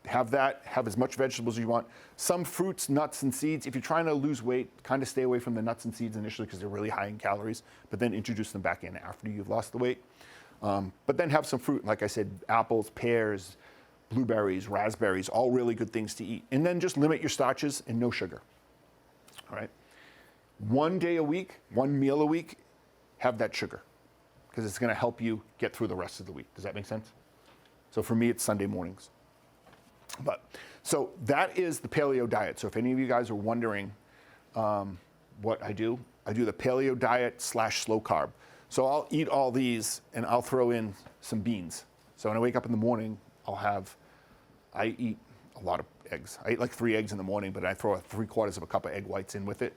have that, have as much vegetables as you want. Some fruits, nuts, and seeds. If you're trying to lose weight, kind of stay away from the nuts and seeds initially because they're really high in calories, but then introduce them back in after you've lost the weight. But then have some fruit, like I said, apples, pears, blueberries, raspberries, all really good things to eat. And then just limit your starches and no sugar. All right? 1 day a week, 1 meal a week, have that sugar because it's going to help you get through the rest of the week. Does that make sense? So for me, it's Sunday mornings. So that is the paleo diet. So if any of you guys are wondering what I do the paleo diet / slow carb. So I'll eat all these and I'll throw in some beans. So when I wake up in the morning, I eat a lot of eggs. I eat like 3 eggs in the morning, but I throw 3/4 of a cup of egg whites in with it.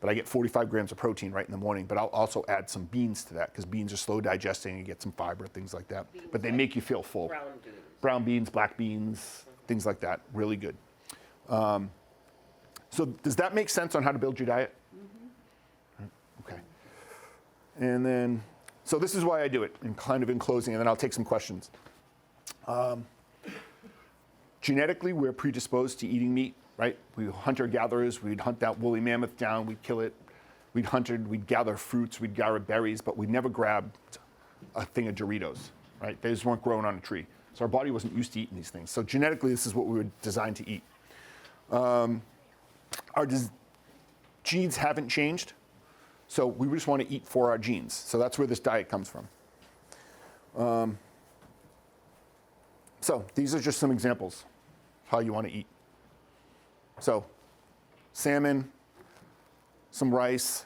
But I get 45 grams of protein right in the morning, but I'll also add some beans to that because beans are slow digesting and get some fiber, things like that. Beans but they like make you feel full. Brown beans. Brown beans, black beans, things like that. Really good. So does that make sense on how to build your diet? Mm-hmm. Okay. And then, so this is why I do it, and kind of in closing, and then I'll take some questions. Genetically, we're predisposed to eating meat, right? We hunter-gatherers, we'd hunt that woolly mammoth down, we'd kill it. We'd gather fruits, we'd gather berries, but we'd never grab a thing of Doritos, right? They just weren't growing on a tree. So our body wasn't used to eating these things. So genetically, this is what we were designed to eat. Our genes haven't changed, so we just want to eat for our genes. So that's where this diet comes from. So these are just some examples of how you want to eat. So salmon, some rice,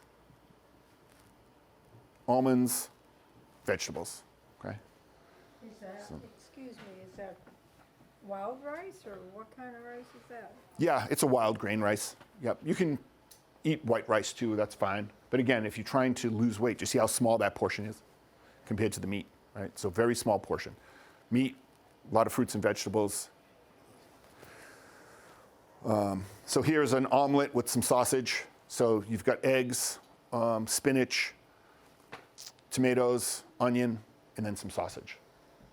almonds, vegetables, okay? Is that, excuse me, is that wild rice or what kind of rice is that? Yeah, it's a wild grain rice. Yep, you can eat white rice too, that's fine. But again, if you're trying to lose weight, do you see how small that portion is compared to the meat, right? So very small portion. Meat, a lot of fruits and vegetables. So here's an omelet with some sausage. So you've got eggs, spinach, tomatoes, onion, and then some sausage.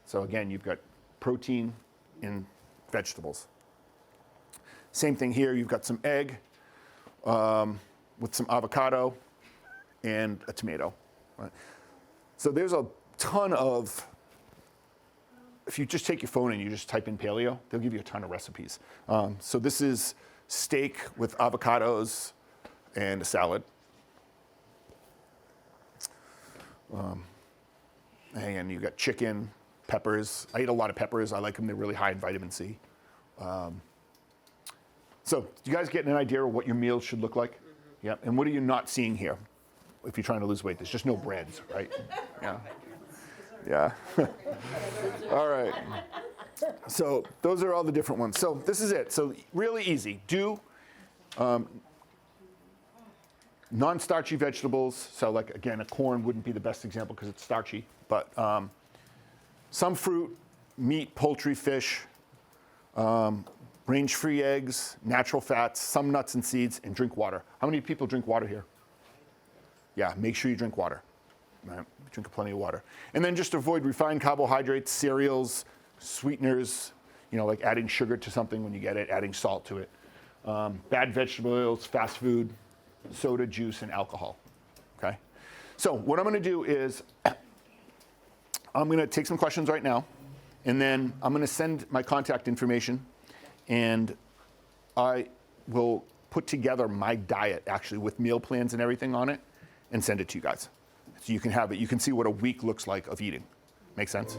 So again, you've got protein in vegetables. Same thing here, you've got some egg with some avocado and a tomato. Right? So there's a ton of, if you just take your phone and you just type in paleo, they'll give you a ton of recipes. So this is steak with avocados and a salad. And you've got chicken, peppers. I eat a lot of peppers. I like them. They're really high in vitamin C. So do you guys get an idea of what your meals should look like? Mm-hmm. Yeah. And what are you not seeing here if you're trying to lose weight? There's just no breads, right? Yeah. Yeah. All right. So those are all the different ones. So this is it. So really easy. Do non-starchy vegetables. So like, again, a corn wouldn't be the best example because it's starchy. But some fruit, meat, poultry, fish, range-free eggs, natural fats, some nuts and seeds, and drink water. How many people drink water here? Yeah, make sure you drink water. Right? Drink plenty of water. And then just avoid refined carbohydrates, cereals, sweeteners, like adding sugar to something when you get it, adding salt to it. Bad vegetable oils, fast food, soda, juice, and alcohol. Okay? So what I'm going to do is I'm going to take some questions right now, and then I'm going to send my contact information, and I will put together my diet, actually, with meal plans and everything on it, and send it to you guys. So you can have it. You can see what a week looks like of eating. Make sense?